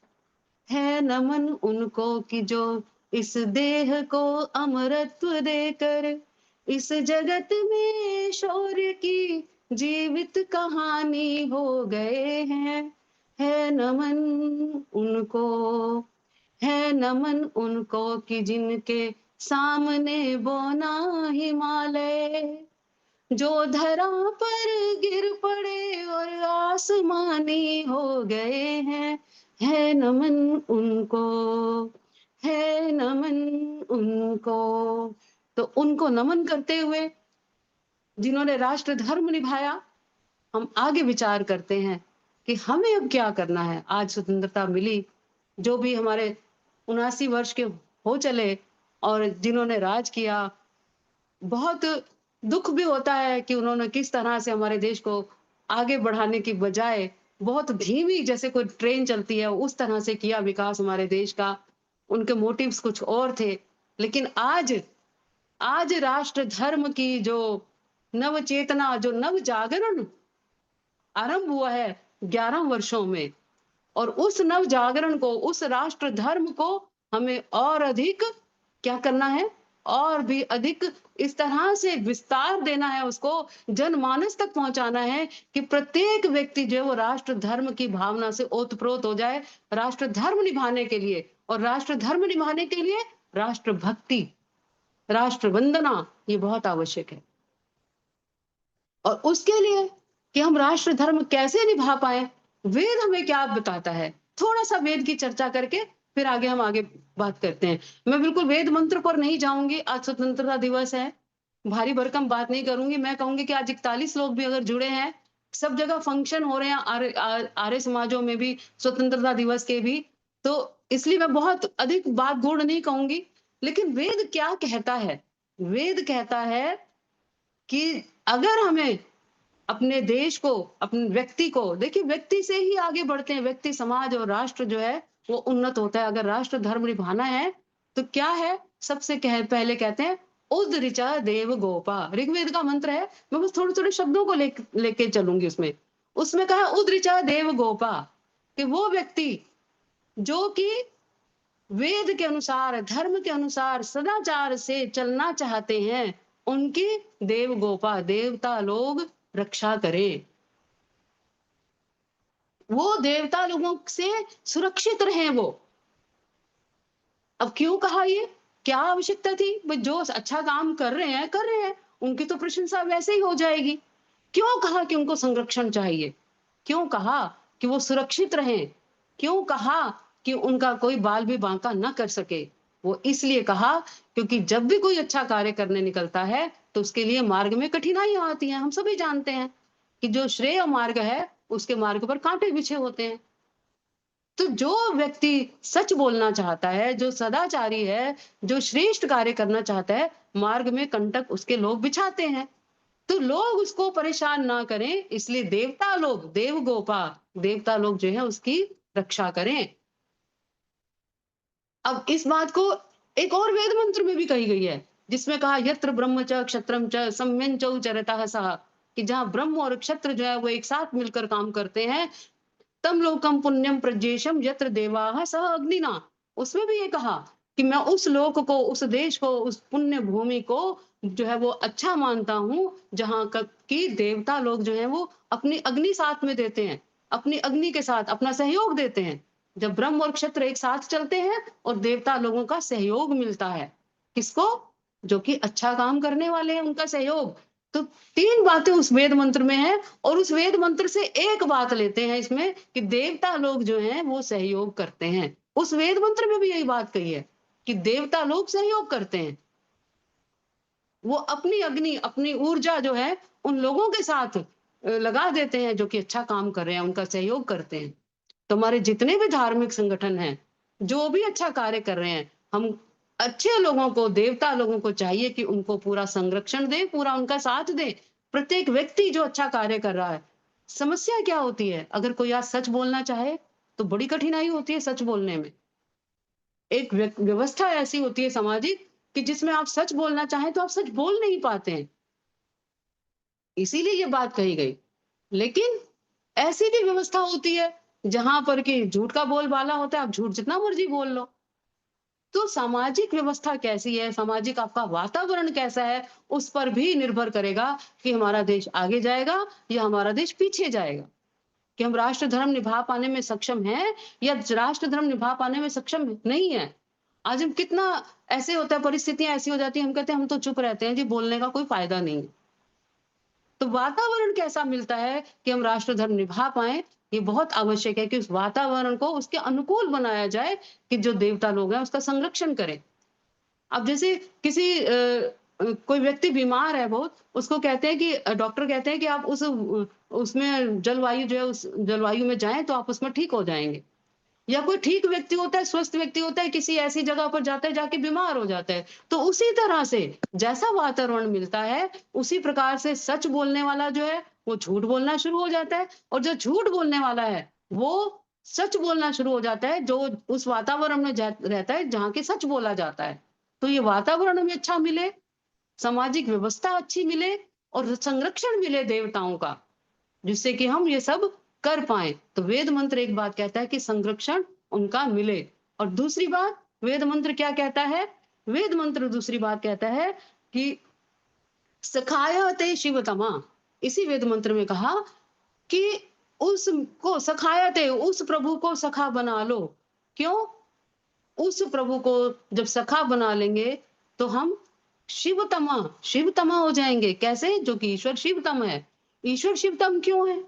है नमन उनको कि जो इस देह को अमरत्व देकर इस जगत में शौर्य की जीवित कहानी हो गए हैं। है नमन उनको, है नमन उनको कि जिनके सामने बोना हिमालय, जो धरा पर गिर पड़े और आसमानी हो गए हैं। है नमन उनको, है नमन उनको। तो उनको नमन करते हुए जिन्होंने राष्ट्र धर्म निभाया, हम आगे विचार करते हैं कि हमें अब क्या करना है। आज स्वतंत्रता मिली, जो भी हमारे 79 वर्ष के हो चले और जिन्होंने राज किया, बहुत दुख भी होता है कि उन्होंने किस तरह से हमारे देश को आगे बढ़ाने की बजाय बहुत धीमी, जैसे कोई ट्रेन चलती है उस तरह से किया विकास हमारे देश का। उनके मोटिव्स कुछ और थे। लेकिन आज राष्ट्र धर्म की जो नव चेतना, जो नव जागरण आरंभ हुआ है 11 वर्षों में, और उस नव जागरण को, उस राष्ट्र धर्म को हमें और अधिक क्या करना है, और भी अधिक इस तरह से विस्तार देना है, उसको जनमानस तक पहुंचाना है कि प्रत्येक व्यक्ति जो है वो राष्ट्र धर्म की भावना से ओतप्रोत हो जाए राष्ट्र धर्म निभाने के लिए। और राष्ट्र धर्म निभाने के लिए राष्ट्र भक्ति, राष्ट्र वंदना ये बहुत आवश्यक है। और उसके लिए कि हम राष्ट्र धर्म कैसे निभा पाए, वेद हमें क्या बताता है, थोड़ा सा वेद की चर्चा करके फिर हम आगे बात करते हैं। मैं बिल्कुल वेद मंत्र पर नहीं जाऊंगी, आज स्वतंत्रता दिवस है, भारी भरकम बात नहीं करूंगी। मैं कहूंगी कि आज 41 लोग भी अगर जुड़े हैं, सब जगह फंक्शन हो रहे हैं आर्य समाजों में भी स्वतंत्रता दिवस के भी, तो इसलिए मैं बहुत अधिक बात गूढ़ नहीं कहूंगी। लेकिन वेद क्या कहता है? वेद कहता है कि अगर हमें अपने देश को, अपने व्यक्ति को, देखिए व्यक्ति से ही आगे बढ़ते हैं, व्यक्ति, समाज और राष्ट्र जो है वो उन्नत होता है। अगर राष्ट्र धर्म निभाना है तो क्या है, सबसे पहले कहते हैं उद्रिचा देव गोपा, ऋग्वेद का मंत्र है। मैं बस थोड़े थोड़े शब्दों को लेके चलूंगी। उसमें कहा उद्रिचा देव गोपा, कि वो व्यक्ति जो कि वेद के अनुसार, धर्म के अनुसार, सदाचार से चलना चाहते हैं, उनकी देव गोपा, देवता लोग रक्षा करें, वो देवता लोगों से सुरक्षित रहें वो। अब क्यों कहा ये, क्या आवश्यकता थी? भाई जो अच्छा काम कर रहे हैं उनकी तो प्रशंसा वैसे ही हो जाएगी। क्यों कहा कि उनको संरक्षण चाहिए? क्यों कहा कि वो सुरक्षित रहें? क्यों कहा कि उनका कोई बाल भी बांका न कर सके? वो इसलिए कहा क्योंकि जब भी कोई अच्छा कार्य करने निकलता है तो उसके लिए मार्ग में कठिनाइयां आती हैं। हम सभी जानते हैं कि जो श्रेय मार्ग है उसके मार्ग पर कांटे बिछे होते हैं। तो जो व्यक्ति सच बोलना चाहता है, जो सदाचारी है, जो श्रेष्ठ कार्य करना चाहता है, मार्ग में कंटक उसके लोग बिछाते हैं। तो लोग उसको परेशान ना करें, इसलिए देवता लोग, देव गोपा, देवता लोग जो है उसकी रक्षा करें। अब इस बात को एक और वेद मंत्र में भी कही गई है, जिसमें कहा यत्र ब्रह्म च क्षत्रम च सम्यं च चरतः सः, कि जहां ब्रह्म और क्षत्र जो है वो एक साथ मिलकर काम करते हैं, तम लोकम पुण्यम प्रजेशम यत्र देवाः सह अग्निना। उसमें भी ये कहा कि मैं उस लोक को, उस देश को, उस पुण्य भूमि को जो है वो अच्छा मानता हूं, जहां की देवता लोग जो है वो अपनी अग्नि साथ में देते हैं, अपनी अग्नि के साथ अपना सहयोग देते हैं। जब ब्रह्म और क्षत्र एक साथ चलते हैं और देवता लोगों का सहयोग मिलता है, किसको? जो कि अच्छा काम करने वाले हैं, उनका सहयोग। तो 3 बातें उस वेद मंत्र में है, और उस वेद मंत्र से एक बात लेते हैं इसमें कि देवता लोग जो हैं वो सहयोग करते हैं। उस वेद मंत्र में भी यही बात कही है कि देवता लोग सहयोग करते हैं, वो अपनी अग्नि, अपनी ऊर्जा जो है उन लोगों के साथ लगा देते हैं जो कि अच्छा काम कर रहे हैं, उनका सहयोग करते हैं। तो हमारे जितने भी धार्मिक संगठन हैं, जो भी अच्छा कार्य कर रहे हैं, हम अच्छे लोगों को, देवता लोगों को चाहिए कि उनको पूरा संरक्षण दें, पूरा उनका साथ दें। प्रत्येक व्यक्ति जो अच्छा कार्य कर रहा है, समस्या क्या होती है? अगर कोई आज सच बोलना चाहे तो बड़ी कठिनाई होती है सच बोलने में। एक व्यवस्था ऐसी होती है सामाजिक कि जिसमें आप सच बोलना चाहें तो आप सच बोल नहीं पाते हैं, इसीलिए ये बात कही गई। लेकिन ऐसी भी व्यवस्था होती है जहां पर कि झूठ का बोलबाला होता है, आप झूठ जितना मर्जी बोल लो। तो सामाजिक व्यवस्था कैसी है, सामाजिक आपका वातावरण कैसा है, उस पर भी निर्भर करेगा कि हमारा देश आगे जाएगा या हमारा देश पीछे जाएगा। कि हम राष्ट्र धर्म निभा पाने में सक्षम हैं या राष्ट्र धर्म निभा पाने में सक्षम नहीं है। आज हम कितना ऐसे होता है, परिस्थितियां ऐसी हो जाती है, हम कहते हैं हम तो चुप रहते हैं जी, बोलने का कोई फायदा नहीं है। तो वातावरण कैसा मिलता है कि हम राष्ट्र धर्म निभा पाए, ये बहुत आवश्यक है कि उस वातावरण को उसके अनुकूल बनाया जाए कि जो देवता लोग हैं उसका संरक्षण करें। अब जैसे किसी कोई व्यक्ति बीमार है बहुत, उसको कहते हैं कि डॉक्टर कहते हैं कि आप उसमें जलवायु जो है उस जलवायु में जाएं तो आप उसमें ठीक हो जाएंगे। या कोई ठीक व्यक्ति होता है, स्वस्थ व्यक्ति होता है, किसी ऐसी जगह पर जाता है, जाके बीमार हो जाता है। तो उसी तरह से जैसा वातावरण मिलता है, उसी प्रकार से सच बोलने वाला जो है वो झूठ बोलना शुरू हो जाता है, और जो झूठ बोलने वाला है वो सच बोलना शुरू हो जाता है, जो उस वातावरण में रहता है जहाँ की सच बोला जाता है। तो ये वातावरण हमें अच्छा मिले, सामाजिक व्यवस्था अच्छी मिले और संरक्षण मिले देवताओं का, जिससे कि हम ये सब कर पाए। तो वेद मंत्र एक बात कहता है कि संरक्षण उनका मिले, और दूसरी बात वेद मंत्र क्या कहता है? वेद मंत्र दूसरी बात कहता है कि सखायते शिवतमा। इसी वेद मंत्र में कहा कि उसको सखायते, उस प्रभु को सखा बना लो। क्यों? उस प्रभु को जब सखा बना लेंगे तो हम शिवतमा हो जाएंगे। कैसे? जो कि ईश्वर शिवतम है। ईश्वर शिवतम क्यों है?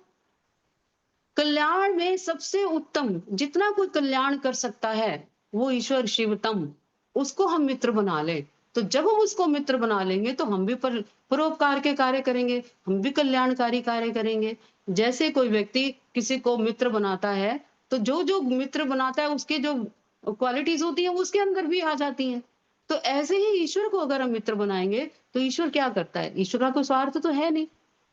कल्याण में सबसे उत्तम, जितना कोई कल्याण कर सकता है वो ईश्वर शिवतम, उसको हम मित्र बना ले। तो जब हम उसको मित्र बना लेंगे तो हम भी परोपकार के कार्य करेंगे, हम भी कल्याणकारी कार्य करेंगे। जैसे कोई व्यक्ति किसी को मित्र बनाता है तो जो जो मित्र बनाता है उसके जो क्वालिटीज होती है वो उसके अंदर भी आ जाती हैं। तो ऐसे ही ईश्वर को अगर हम मित्र बनाएंगे तो ईश्वर क्या करता है? ईश्वर का कोई स्वार्थ तो है नहीं।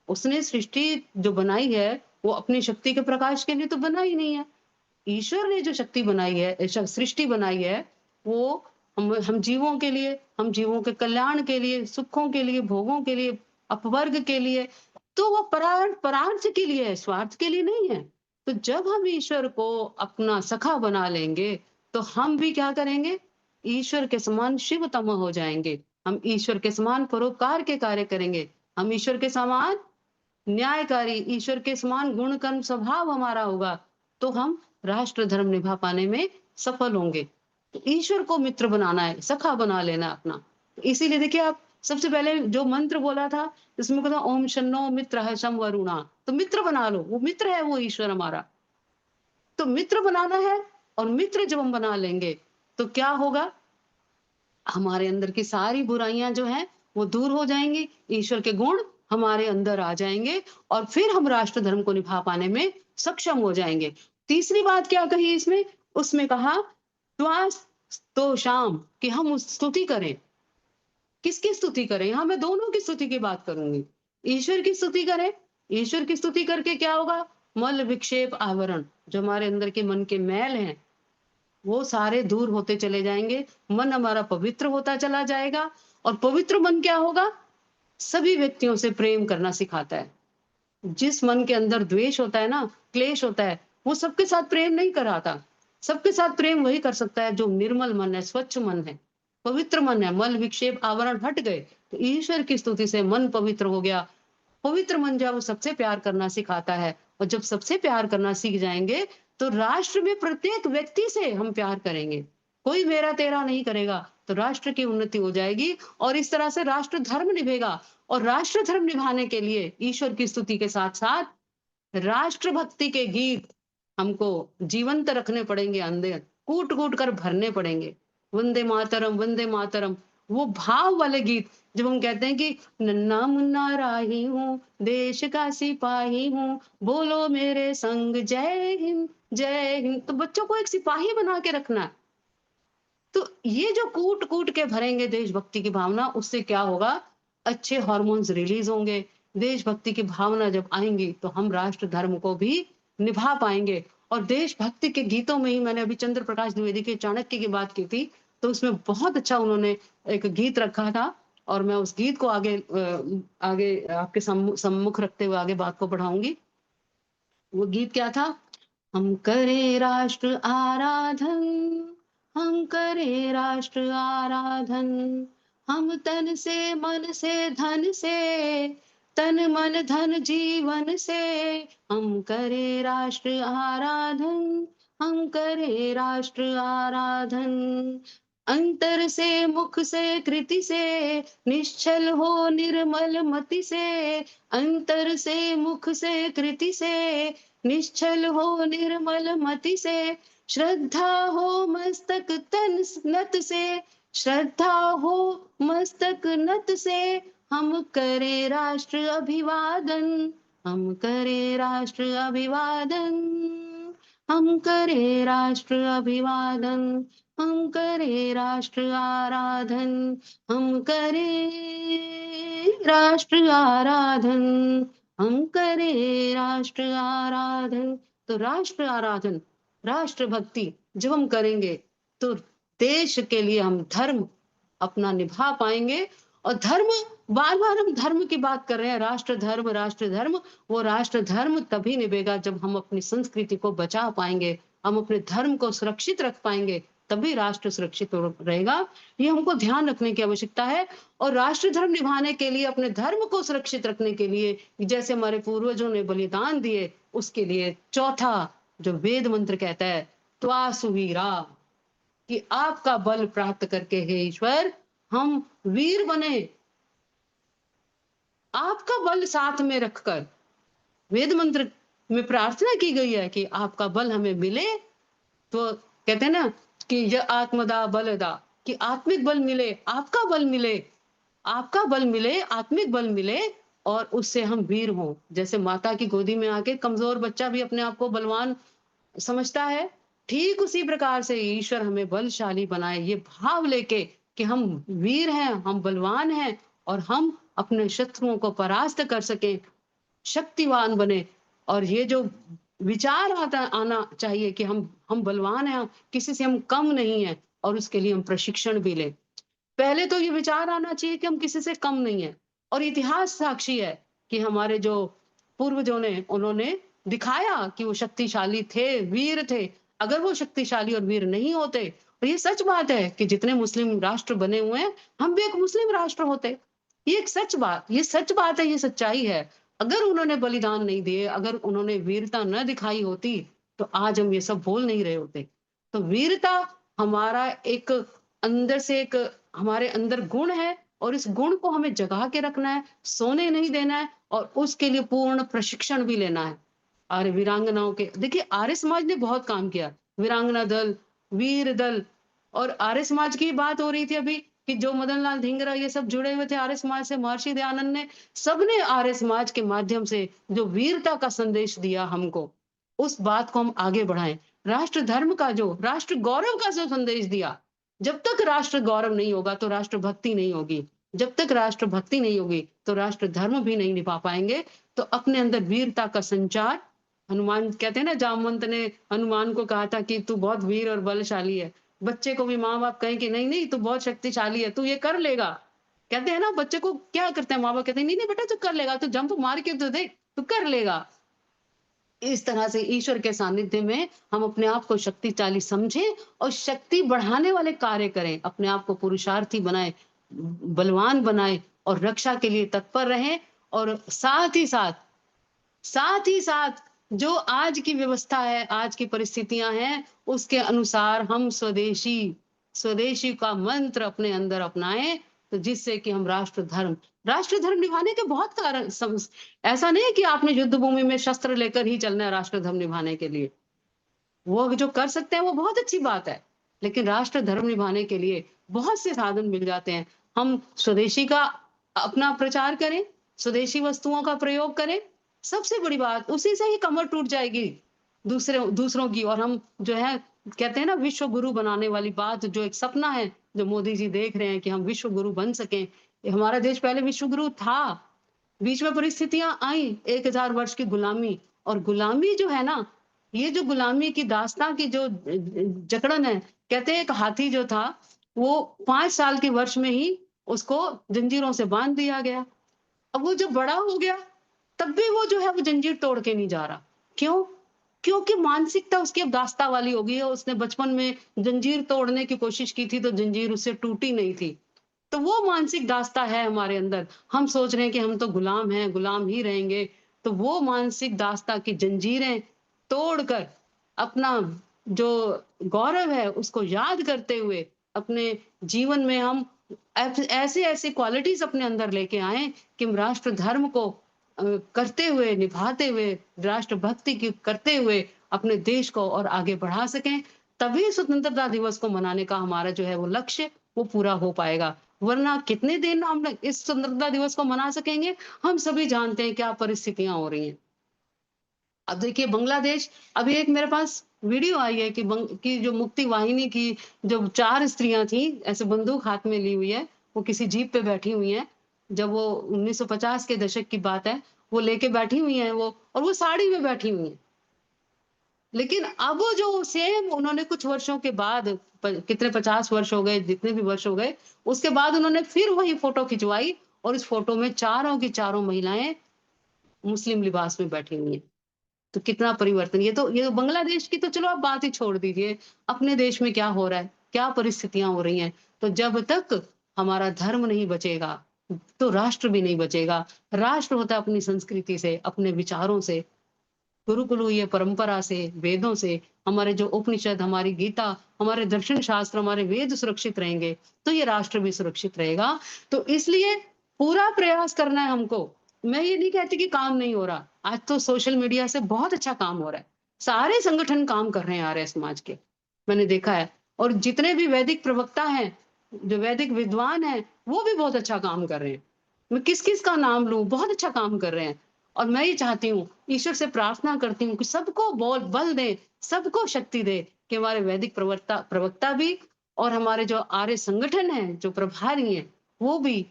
उसने सृष्टि जो बनाई है वो अपनी शक्ति के प्रकाश के लिए तो बना ही नहीं है। ईश्वर ने जो शक्ति बनाई है, सृष्टि बनाई है, वो हम जीवों के लिए, हम जीवों के कल्याण के लिए, सुखों के लिए, भोगों के लिए, अपवर्ग के लिए, तो वो परार्थ के लिए है, स्वार्थ के लिए नहीं है। तो जब हम ईश्वर को अपना सखा बना लेंगे तो हम भी क्या करेंगे? ईश्वर के समान शिवतम हो जाएंगे। हम ईश्वर के समान परोपकार के कार्य करेंगे, हम ईश्वर के समान न्यायकारी, ईश्वर के समान गुण कर्म स्वभाव हमारा होगा, तो हम राष्ट्र धर्म निभा पाने में सफल होंगे। तो ईश्वर को मित्र बनाना है, सखा बना लेना अपना। इसीलिए देखिए, आप सबसे पहले जो मंत्र बोला था इसमें कहता ओम शन्नो मित्रः शं वरुणा। तो मित्र बना लो, वो मित्र है, वो ईश्वर हमारा। तो मित्र बनाना है, और मित्र जब हम बना लेंगे तो क्या होगा? हमारे अंदर की सारी बुराइयां जो हैं वो दूर हो जाएंगी, ईश्वर के गुण हमारे अंदर आ जाएंगे, और फिर हम राष्ट्र धर्म को निभा पाने में सक्षम हो जाएंगे। तीसरी बात क्या कही इसमें? उसमें कहा श्वास तो शाम, कि हम स्तुति करें। किसकी स्तुति करें? यहाँ मैं दोनों की स्तुति की बात करूंगी। ईश्वर की स्तुति करें। ईश्वर की स्तुति करके क्या होगा? मल विक्षेप आवरण, जो हमारे अंदर के मन के मैल हैं वो सारे दूर होते चले जाएंगे, मन हमारा पवित्र होता चला जाएगा। और पवित्र मन क्या होगा? सभी व्यक्तियों से प्रेम करना सिखाता है। जिस मन के अंदर द्वेष होता है ना, क्लेश होता है, वो सबके साथ प्रेम नहीं कराता। सबके साथ प्रेम वही कर सकता है जो निर्मल मन है, स्वच्छ मन है, पवित्र मन है। मल विक्षेप आवरण हट गए तो ईश्वर की स्तुति से मन पवित्र हो गया। पवित्र मन जब सबसे प्यार करना सिखाता है, और जब सबसे प्यार करना सीख जाएंगे तो राष्ट्र में प्रत्येक व्यक्ति से हम प्यार करेंगे, कोई मेरा तेरा नहीं करेगा, तो राष्ट्र की उन्नति हो जाएगी, और इस तरह से राष्ट्र धर्म निभेगा। और राष्ट्र धर्म निभाने के लिए ईश्वर की स्तुति के साथ साथ राष्ट्र भक्ति के गीत हमको जीवंत रखने पड़ेंगे, अंदर कूट कूट कर भरने पड़ेंगे। वंदे मातरम, वंदे मातरम, वो भाव वाले गीत। जब हम कहते हैं कि नन्ना मुन्ना राही हूँ, देश का सिपाही हूँ, बोलो मेरे संग जय हिंद जय हिंद, तो बच्चों को एक सिपाही बना के रखना है। तो ये जो कूट कूट के भरेंगे देशभक्ति की भावना, उससे क्या होगा? अच्छे हार्मोन्स रिलीज होंगे। देशभक्ति की भावना जब आएंगी तो हम राष्ट्र धर्म को भी निभा पाएंगे। और देशभक्ति के गीतों में ही मैंने अभी चंद्र प्रकाश द्विवेदी के चाणक्य की बात की थी, तो उसमें बहुत अच्छा उन्होंने एक गीत रखा था, और मैं उस गीत को आगे आपके सम्मुख रखते हुए आगे बात को बढ़ाऊंगी। वो गीत क्या था? हम करें राष्ट्र आराधन, हम करें राष्ट्र आराधन। हम तन से मन से धन से, तन मन धन जीवन से, हम करें राष्ट्र आराधन। हम करें राष्ट्र आराधन। अंतर से मुख से कृति से, निश्चल हो निर्मल मति से। अंतर से मुख से कृति से, निश्चल हो निर्मल मति से। श्रद्धा हो मस्तक तन नत से, श्रद्धा हो मस्तक नत से, हम करें राष्ट्र अभिवादन। हम करें राष्ट्र अभिवादन। हम करें राष्ट्र अभिवादन। हम करें राष्ट्र आराधन। हम करें राष्ट्र आराधन। हम करें राष्ट्र आराधन। तो राष्ट्र आराधन, राष्ट्र भक्ति जब हम करेंगे तो देश के लिए हम धर्म अपना निभा पाएंगे। और धर्म, बार बार हम धर्म की बात कर रहे हैं, राष्ट्र धर्म राष्ट्र धर्म। वो राष्ट्र धर्म तभी निभेगा जब हम अपनी संस्कृति को बचा पाएंगे, हम अपने धर्म को सुरक्षित रख पाएंगे, तभी राष्ट्र सुरक्षित रहेगा। ये हमको ध्यान रखने की आवश्यकता है। और राष्ट्र धर्म निभाने के लिए, अपने धर्म को सुरक्षित रखने के लिए, जैसे हमारे पूर्वजों ने बलिदान दिए, उसके लिए चौथा जो वेद मंत्र कहता है, त्वा सुवीरा, कि आपका बल प्राप्त करके हे ईश्वर हम वीर बने। आपका बल साथ में रखकर वेद मंत्र में प्रार्थना की गई है कि आपका बल हमें मिले। तो कहते हैं ना कि यह आत्मदा बलदा, कि आत्मिक बल मिले, आपका बल मिले, आपका बल मिले, आत्मिक बल मिले, और उससे हम वीर हों। जैसे माता की गोदी में आके कमजोर बच्चा भी अपने आप को बलवान समझता है, ठीक उसी प्रकार से ईश्वर हमें बलशाली बनाए, ये भाव लेके कि हम वीर हैं, हम बलवान हैं, और हम अपने शत्रुओं को परास्त कर सकें, शक्तिवान बने। और ये जो विचार आना चाहिए कि हम बलवान हैं, किसी से हम कम नहीं है, और उसके लिए हम प्रशिक्षण भी लें। पहले तो ये विचार आना चाहिए कि हम किसी से कम नहीं है। और इतिहास साक्षी है कि हमारे जो पूर्वजों ने, उन्होंने दिखाया कि वो शक्तिशाली थे, वीर थे। अगर वो शक्तिशाली और वीर नहीं होते, और ये सच बात है कि जितने मुस्लिम राष्ट्र बने हुए हैं, हम भी एक मुस्लिम राष्ट्र होते। ये एक सच बात, ये सच बात है, ये सच्चाई है। अगर उन्होंने बलिदान नहीं दिए, अगर उन्होंने वीरता न दिखाई होती, तो आज हम ये सब बोल नहीं रहे होते। तो वीरता हमारा एक अंदर से एक हमारे अंदर गुण है, और इस गुण को हमें जगा के रखना है, सोने नहीं देना है, और उसके लिए पूर्ण प्रशिक्षण भी लेना है। और वीरांगनाओं के, देखिए आर्य समाज ने बहुत काम किया, वीरांगना दल, वीर दल। और आर्य समाज की बात हो रही थी अभी कि जो मदन लाल धिंगरा ये सब जुड़े हुए थे आर्य समाज से, महर्षि दयानंद ने, सबने आर्य समाज के माध्यम से जो वीरता का संदेश दिया हमको, उस बात को हम आगे बढ़ाएं। राष्ट्र धर्म का जो, राष्ट्र गौरव का जो संदेश दिया, जब तक राष्ट्र गौरव नहीं होगा तो राष्ट्र भक्ति नहीं होगी, जब तक राष्ट्र भक्ति नहीं होगी तो राष्ट्र धर्म भी नहीं निभा पाएंगे। तो अपने अंदर वीरता का संचार, हनुमान कहते हैं ना, जामवंत ने हनुमान को कहा था कि तू बहुत वीर और बलशाली है। बच्चे को भी माँ बाप कहें कि नहीं नहीं तू बहुत शक्तिशाली है, तू ये कर लेगा। कहते हैं ना, बच्चे को क्या करते हैं माँ बाप, कहते हैं नहीं नहीं बेटा तू कर लेगा, तू जंप मार के तो देख, तू कर लेगा। इस तरह से ईश्वर के सानिध्य में हम अपने आप को शक्तिशाली समझें और शक्ति बढ़ाने वाले कार्य करें, अपने आप को पुरुषार्थी बनाए, बलवान बनाए, और रक्षा के लिए तत्पर रहें। और साथ ही साथ जो आज की व्यवस्था है, आज की परिस्थितियां हैं, उसके अनुसार हम स्वदेशी का मंत्र अपने अंदर अपनाएं, तो जिससे कि हम राष्ट्र धर्म निभाने के बहुत कारण, ऐसा नहीं है कि आपने युद्ध भूमि में शस्त्र लेकर ही चलना है राष्ट्र धर्म निभाने के लिए। वो जो कर सकते हैं वो बहुत अच्छी बात है, लेकिन राष्ट्र धर्म निभाने के लिए बहुत से साधन मिल जाते हैं। हम स्वदेशी का अपना प्रचार करें, स्वदेशी वस्तुओं का प्रयोग करें। सबसे बड़ी बात, उसी से ही कमर टूट जाएगी दूसरों की। और हम जो है कहते हैं ना, विश्व गुरु बनाने वाली बात, जो एक सपना है जो मोदी जी देख रहे हैं कि हम विश्व गुरु बन सकें। हमारा देश पहले विश्व गुरु था, बीच में परिस्थितियां आई, 1000 वर्ष की गुलामी। और गुलामी जो है ना, ये जो गुलामी की दास्तां की जो जकड़न है, कहते हैं एक हाथी जो था वो 5 साल के वर्ष में ही उसको जंजीरों से बांध दिया गया। अब वो जब बड़ा हो गया तब भी वो जो है वो जंजीर तोड़ के नहीं जा रहा। क्यों? क्योंकि मानसिकता उसकी अब दास्ता वाली हो गई है। उसने बचपन में जंजीर तोड़ने की कोशिश की थी तो जंजीर उससे टूटी नहीं थी। तो वो मानसिक दास्ता है हमारे अंदर। हम सोच रहे हैं कि हम तो गुलाम हैं, गुलाम ही रहेंगे। तो वो मानसिक दास्ता की जंजीरें तोड़कर अपना जो गौरव है उसको याद करते हुए अपने जीवन में हम ऐसे ऐसे क्वालिटीज अपने अंदर लेके आए कि हम राष्ट्र धर्म को करते हुए, निभाते हुए, राष्ट्रभक्ति की करते हुए अपने देश को और आगे बढ़ा सकें। तभी स्वतंत्रता दिवस को मनाने का हमारा जो है वो लक्ष्य वो पूरा हो पाएगा। वरना कितने दिन हम लोग इस स्वतंत्रता दिवस को मना सकेंगे? हम सभी जानते हैं क्या परिस्थितियां हो रही हैं। अब देखिए बांग्लादेश, अभी एक मेरे पास वीडियो आई है कि जो मुक्ति वाहिनी की जो 4 स्त्रियां थी, ऐसे बंदूक हाथ में ली हुई है, वो किसी जीप पे बैठी हुई हैं। जब वो 1950 के दशक की बात है, वो लेके बैठी हुई हैं वो, और वो साड़ी में बैठी हुई हैं। लेकिन अब जो सेम उन्होंने कुछ वर्षों के बाद कितने 50 वर्ष हो गए, जितने भी वर्ष हो गए, उसके बाद उन्होंने फिर वही फोटो खिंचवाई और इस फोटो में चारों की चारों महिलाएं मुस्लिम लिबास में बैठी हुई हैं। तो कितना परिवर्तन! ये तो बांग्लादेश की तो चलो आप बात ही छोड़ दीजिए। अपने देश में क्या हो रहा है, क्या परिस्थितियां हो रही हैं। तो जब तक हमारा धर्म नहीं बचेगा, तो राष्ट्र भी नहीं बचेगा। राष्ट्र होता है अपनी संस्कृति से, अपने विचारों से, गुरुकुलीय परंपरा से, वेदों से। हमारे जो उपनिषद, हमारी गीता, हमारे दर्शन शास्त्र, हमारे वेद सुरक्षित रहेंगे, तो ये राष्ट्र भी सुरक्षित रहेगा। तो इसलिए पूरा प्रयास करना है हमको। मैं ये नहीं कहती कि काम नहीं हो रहा। आज तो सोशल मीडिया से बहुत अच्छा काम हो रहा है। सारे संगठन काम कर रहे हैं आर्य समाज के, मैंने देखा है। और जितने भी वैदिक प्रवक्ता हैं, जो वैदिक विद्वान हैं, वो भी बहुत अच्छा काम कर रहे हैं। मैं किस-किस का नाम लूं, बहुत अच्छा काम कर रहे हैं। और मैं ये चाहती हूँ, ईश्वर से प्रार्थना करती हूँ कि सबको बल दे, सबको शक्ति दे कि हमारे वैदिक प्रवक्ता भी और हमारे जो आर्य संगठन हैं, जो प्रभारी हैं, वो भी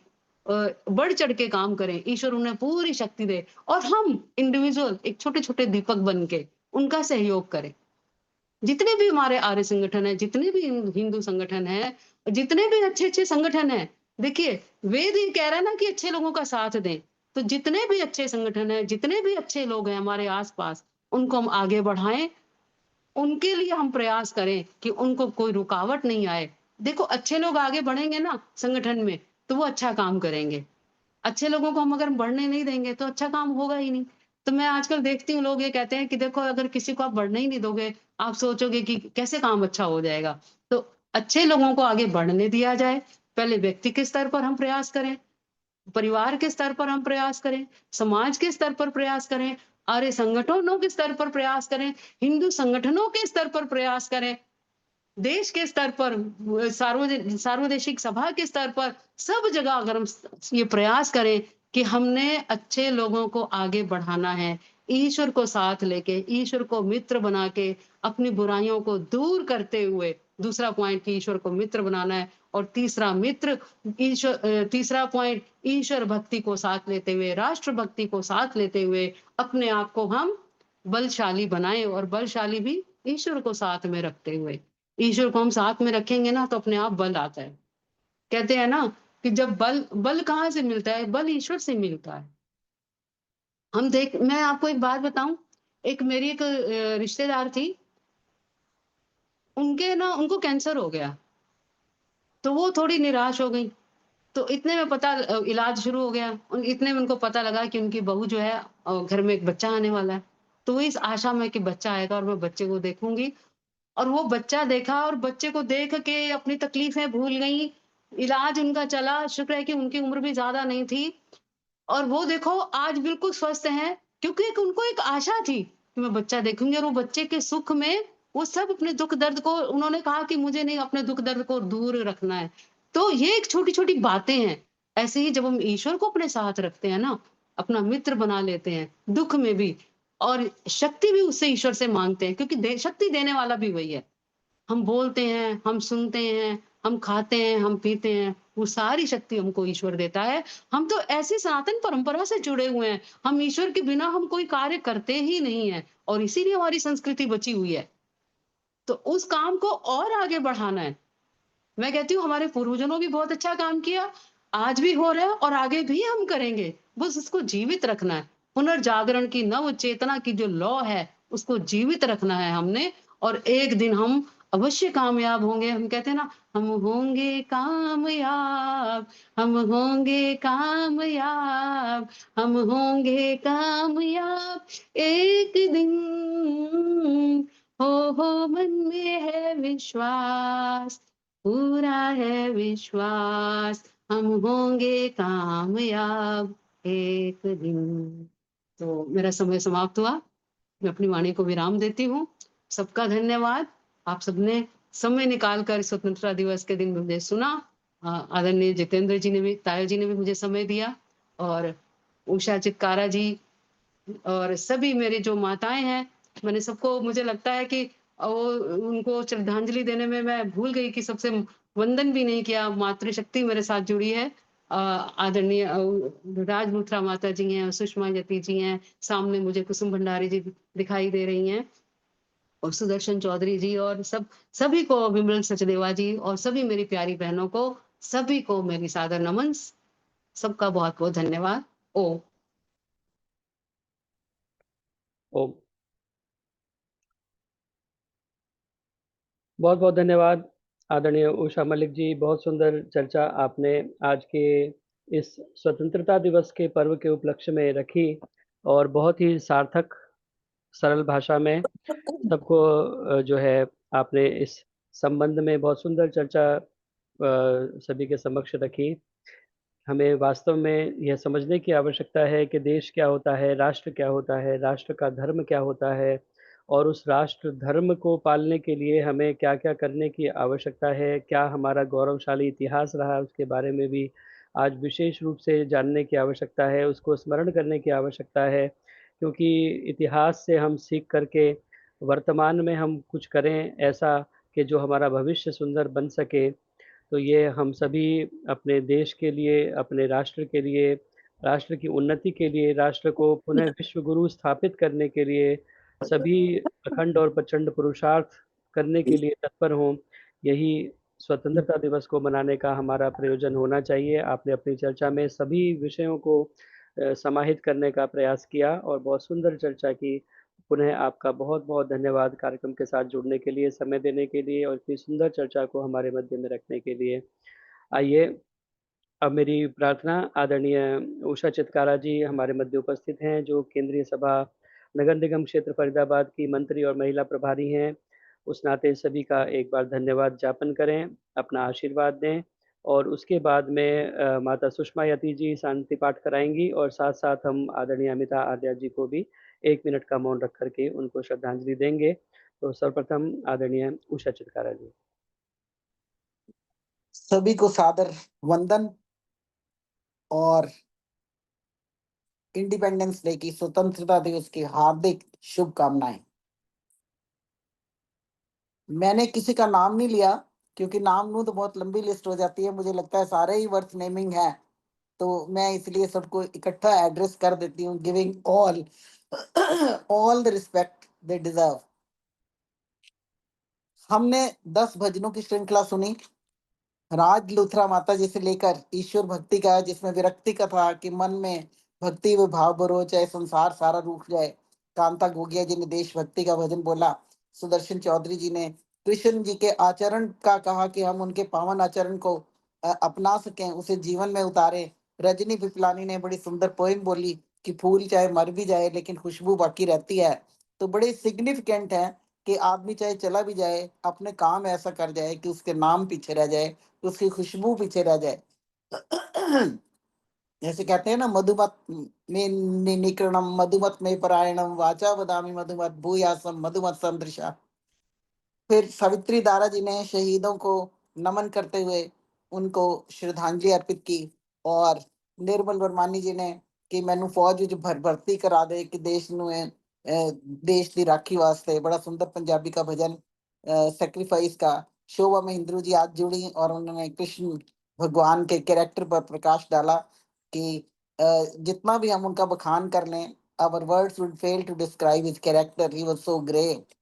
बढ़ चढ़ के काम करें। ईश्वर उन्हें पूरी शक्ति दे और हम इंडिविजुअल एक छोटे-छोटे दीपक बन के उनका सहयोग करें। जितने भी हमारे आर्य संगठन हैं, जितने भी हिंदू संगठन हैं, जितने भी अच्छे-अच्छे संगठन हैं, देखिए वेद ये कह रहा है ना कि अच्छे लोगों का साथ दें। तो जितने भी अच्छे संगठन हैं, जितने भी अच्छे लोग हैं हमारे आस-पास, उनको हम आगे बढ़ाएँ, उनके लिए हम प्रयास करें कि उनको कोई रुकावट नहीं आए। देखो अच्छे लोग आगे बढ़ेंगे ना संगठन में, तो वो अच्छा काम करेंगे। अच्छे लोगों को हम अगर बढ़ने नहीं देंगे तो अच्छा काम होगा ही नहीं। तो मैं आजकल देखती हूँ लोग ये कहते हैं कि देखो अगर किसी को आप बढ़ने ही नहीं दोगे, आप सोचोगे कि कैसे काम अच्छा हो जाएगा। तो अच्छे लोगों को आगे बढ़ने दिया जाए। पहले व्यक्ति के स्तर पर हम प्रयास करें, परिवार के स्तर पर हम प्रयास करें, समाज के स्तर पर प्रयास करें, आर्य संगठनों के स्तर पर प्रयास करें, हिंदू संगठनों के स्तर पर प्रयास करें, देश के स्तर पर सार्वदेशिक सभा के स्तर पर सब जगह अगर हम ये प्रयास करें कि हमने अच्छे लोगों को आगे बढ़ाना है, ईश्वर को साथ लेके, ईश्वर को मित्र बना के, अपनी बुराइयों को दूर करते हुए, दूसरा पॉइंट कि ईश्वर को मित्र बनाना है और तीसरा पॉइंट ईश्वर भक्ति को साथ लेते हुए, राष्ट्र भक्ति को साथ लेते हुए अपने आप को हम बलशाली बनाएं और बलशाली भी ईश्वर को साथ में रखते हुए। ईश्वर को हम साथ में रखेंगे ना तो अपने आप बल आता है। कहते हैं ना कि जब बल कहाँ से मिलता है? बल ईश्वर से मिलता है। मैं आपको एक बात बताऊं, एक मेरी एक रिश्तेदार थी, उनको कैंसर हो गया, तो वो थोड़ी निराश हो गई। तो इतने में इलाज शुरू हो गया। इतने में उनको पता लगा कि उनकी बहू जो है घर में एक बच्चा आने वाला है। तो वो इस आशा में कि बच्चा आएगा और मैं बच्चे को देखूंगी, और वो बच्चा देखा और बच्चे को देख के अपनी तकलीफें भूल गई। इलाज उनका चला, शुक्र है कि उनकी उम्र भी ज्यादा नहीं थी, और वो देखो आज बिल्कुल स्वस्थ हैं, क्योंकि उनको एक आशा थी कि मैं बच्चा देखूंगी। और वो बच्चे के सुख में वो सब अपने दुख दर्द को, उन्होंने कहा कि मुझे नहीं अपने दुख दर्द को दूर रखना है। तो ये एक छोटी छोटी बातें हैं। ऐसे ही जब हम ईश्वर को अपने साथ रखते हैं ना, अपना मित्र बना लेते हैं दुख में भी, और शक्ति भी उससे ईश्वर से मांगते हैं, क्योंकि शक्ति देने वाला भी वही है। हम बोलते हैं, हम सुनते हैं, हम खाते हैं, हम पीते हैं, वो सारी शक्ति हमको ईश्वर देता है। हम तो ऐसी सनातन परंपरा से जुड़े हुए हैं, हम ईश्वर के बिना हम कोई कार्य करते ही नहीं है, और इसीलिए हमारी संस्कृति बची हुई है। तो उस काम को और आगे बढ़ाना है। मैं कहती हूँ हमारे पूर्वजों भी बहुत अच्छा काम किया, आज भी हो रहा है और आगे भी हम करेंगे। बस उसको जीवित रखना है। पुनर्जागरण की, नव चेतना की जो लौ है उसको जीवित रखना है हमने, और एक दिन हम अवश्य कामयाब होंगे। हम कहते हैं ना, हम होंगे कामयाब, हम होंगे कामयाब, हम होंगे कामयाब एक दिन। हो मन में है विश्वास, पूरा है विश्वास, हम होंगे कामयाब एक दिन। तो मेरा समय समाप्त हुआ, मैं अपनी वाणी को विराम देती हूँ। सबका धन्यवाद। आप सबने समय निकालकर स्वतंत्रता दिवस के दिन मुझे सुना। आदरणीय जितेंद्र जी ने भी, ताया जी ने भी मुझे समय दिया, और उषा चित्कारा जी और सभी मेरी जो माताएं हैं, मैंने सबको, मुझे लगता है कि वो उनको श्रद्धांजलि देने में मैं भूल गई कि सबसे वंदन भी नहीं किया। मातृशक्ति मेरे साथ जुड़ी है। आदरणीय राज लूथरा माता जी हैं, सुषमा यति जी हैं, सामने मुझे कुसुम भंडारी जी दिखाई दे रही हैं, और सुदर्शन चौधरी जी, और सभी को, विमल सचदेवा जी, और सभी मेरी प्यारी बहनों को, सभी को मेरी सादर नमन। सबका बहुत बहुत धन्यवाद। ओम। ओम। बहुत बहुत धन्यवाद आदरणीय उषा मलिक जी। बहुत सुंदर चर्चा आपने आज के इस स्वतंत्रता दिवस के पर्व के उपलक्ष्य में रखी, और बहुत ही सार्थक सरल भाषा में सबको जो है आपने इस संबंध में बहुत सुंदर चर्चा सभी के समक्ष रखी। हमें वास्तव में यह समझने की आवश्यकता है कि देश क्या होता है, राष्ट्र क्या होता है, राष्ट्र का धर्म क्या होता है, और उस राष्ट्र धर्म को पालने के लिए हमें क्या-क्या करने की आवश्यकता है, क्या हमारा गौरवशाली इतिहास रहा उसके बारे में भी आज विशेष रूप से जानने की आवश्यकता है, उसको स्मरण करने की आवश्यकता है। क्योंकि इतिहास से हम सीख करके वर्तमान में हम कुछ करें ऐसा कि जो हमारा भविष्य सुंदर बन सके। तो ये हम सभी अपने देश के लिए, अपने राष्ट्र के लिए, राष्ट्र की उन्नति के लिए, राष्ट्र को पुनः विश्व गुरु स्थापित करने के लिए सभी अखंड और प्रचंड पुरुषार्थ करने के लिए तत्पर हों। यही स्वतंत्रता दिवस को मनाने का हमारा प्रयोजन होना चाहिए। आपने अपनी चर्चा में सभी विषयों को समाहित करने का प्रयास किया और बहुत सुंदर चर्चा की। पुनः आपका बहुत-बहुत धन्यवाद कार्यक्रम के साथ जुड़ने के लिए, समय देने के लिए और इतनी सुंदर चर्चा को हमारे मध्य में रखने के लिए। आइए, अब मेरी प्रार्थना आदरणीय उषा चित्कारा जी हमारे मध्य उपस्थित हैं, जो केंद्रीय सभा नगर निगम क्षेत्र फरीदाबाद की मंत्री और महिला प्रभारी हैं। उस नाते सभी का एक बार धन्यवाद ज्ञापन करें, अपना आशीर्वाद दें, और उसके बाद में माता सुषमा यति जी शांति पाठ कराएँगी, और साथ-साथ हम आदरणीय अमिता आर्या जी को भी 1 मिनट का मौन रख कर के उनको श्रद्धांजलि देंगे। तो सर्वप्रथम आदरणीय उषा चित्कारा जी। सभी को सादर वंदन और इंडिपेंडेंस डे की, स्वतंत्रता दिवस की हार्दिक शुभकामनाएं। मैंने किसी का नाम नहीं लिया क्योंकि नाम लूं तो बहुत लंबी लिस्ट हो जाती है, मुझे लगता है सारे ही वर्थ नेमिंग है, तो मैं इसलिए सबको इकट्ठा एड्रेस कर देती हूँ, giving all all the respect they deserve. हमने 10 भजनों की श्रृंखला सुनी, राज लूथरा माता जी से लेकर ईश्वर भक्ति का, जिसमें विरक्ति का था कि मन में भक्ति व भाव भरो चाहे संसार सारा रूठ जाए। कांता गोगिया जी ने देशभक्ति का भजन बोला। सुदर्शन चौधरी जी ने कृष्ण जी के आचरण का कहा कि हम उनके पावन आचरण को अपना सकें, उसे जीवन में उतारे। रजनी पिपलानी ने बड़ी सुंदर पोइम बोली कि फूल चाहे मर भी जाए लेकिन खुशबू बाकी रहती है। तो बड़े सिग्निफिकेंट है कि आदमी चाहे चला भी जाए, अपने काम ऐसा कर जाए कि उसके नाम पीछे रह जाए, उसकी खुशबू पीछे रह जाए। जैसे कहते हैं ना, मधुमत में निकरणम मधुमत में परायणम वाचा बदामी मधुमत भूयासम मधुमत संदृशा। फिर सावित्री दारा जी ने शहीदों को नमन करते हुए उनको श्रद्धांजलि अर्पित की, और निर्मल वर्मानी जी ने कि मैनू फौज विच भर्ती करा दे कि देश नू देश की राखी वास्ते। बड़ा सुंदर पंजाबी का भजन सेक्रीफाइस का। शोभा महिंद्रू जी आज जुड़ी और उन्होंने कृष्ण भगवान के कैरेक्टर पर प्रकाश डाला कि जितना भी हम उनका बखान कर लें, our words would fail to describe his character, he was so great.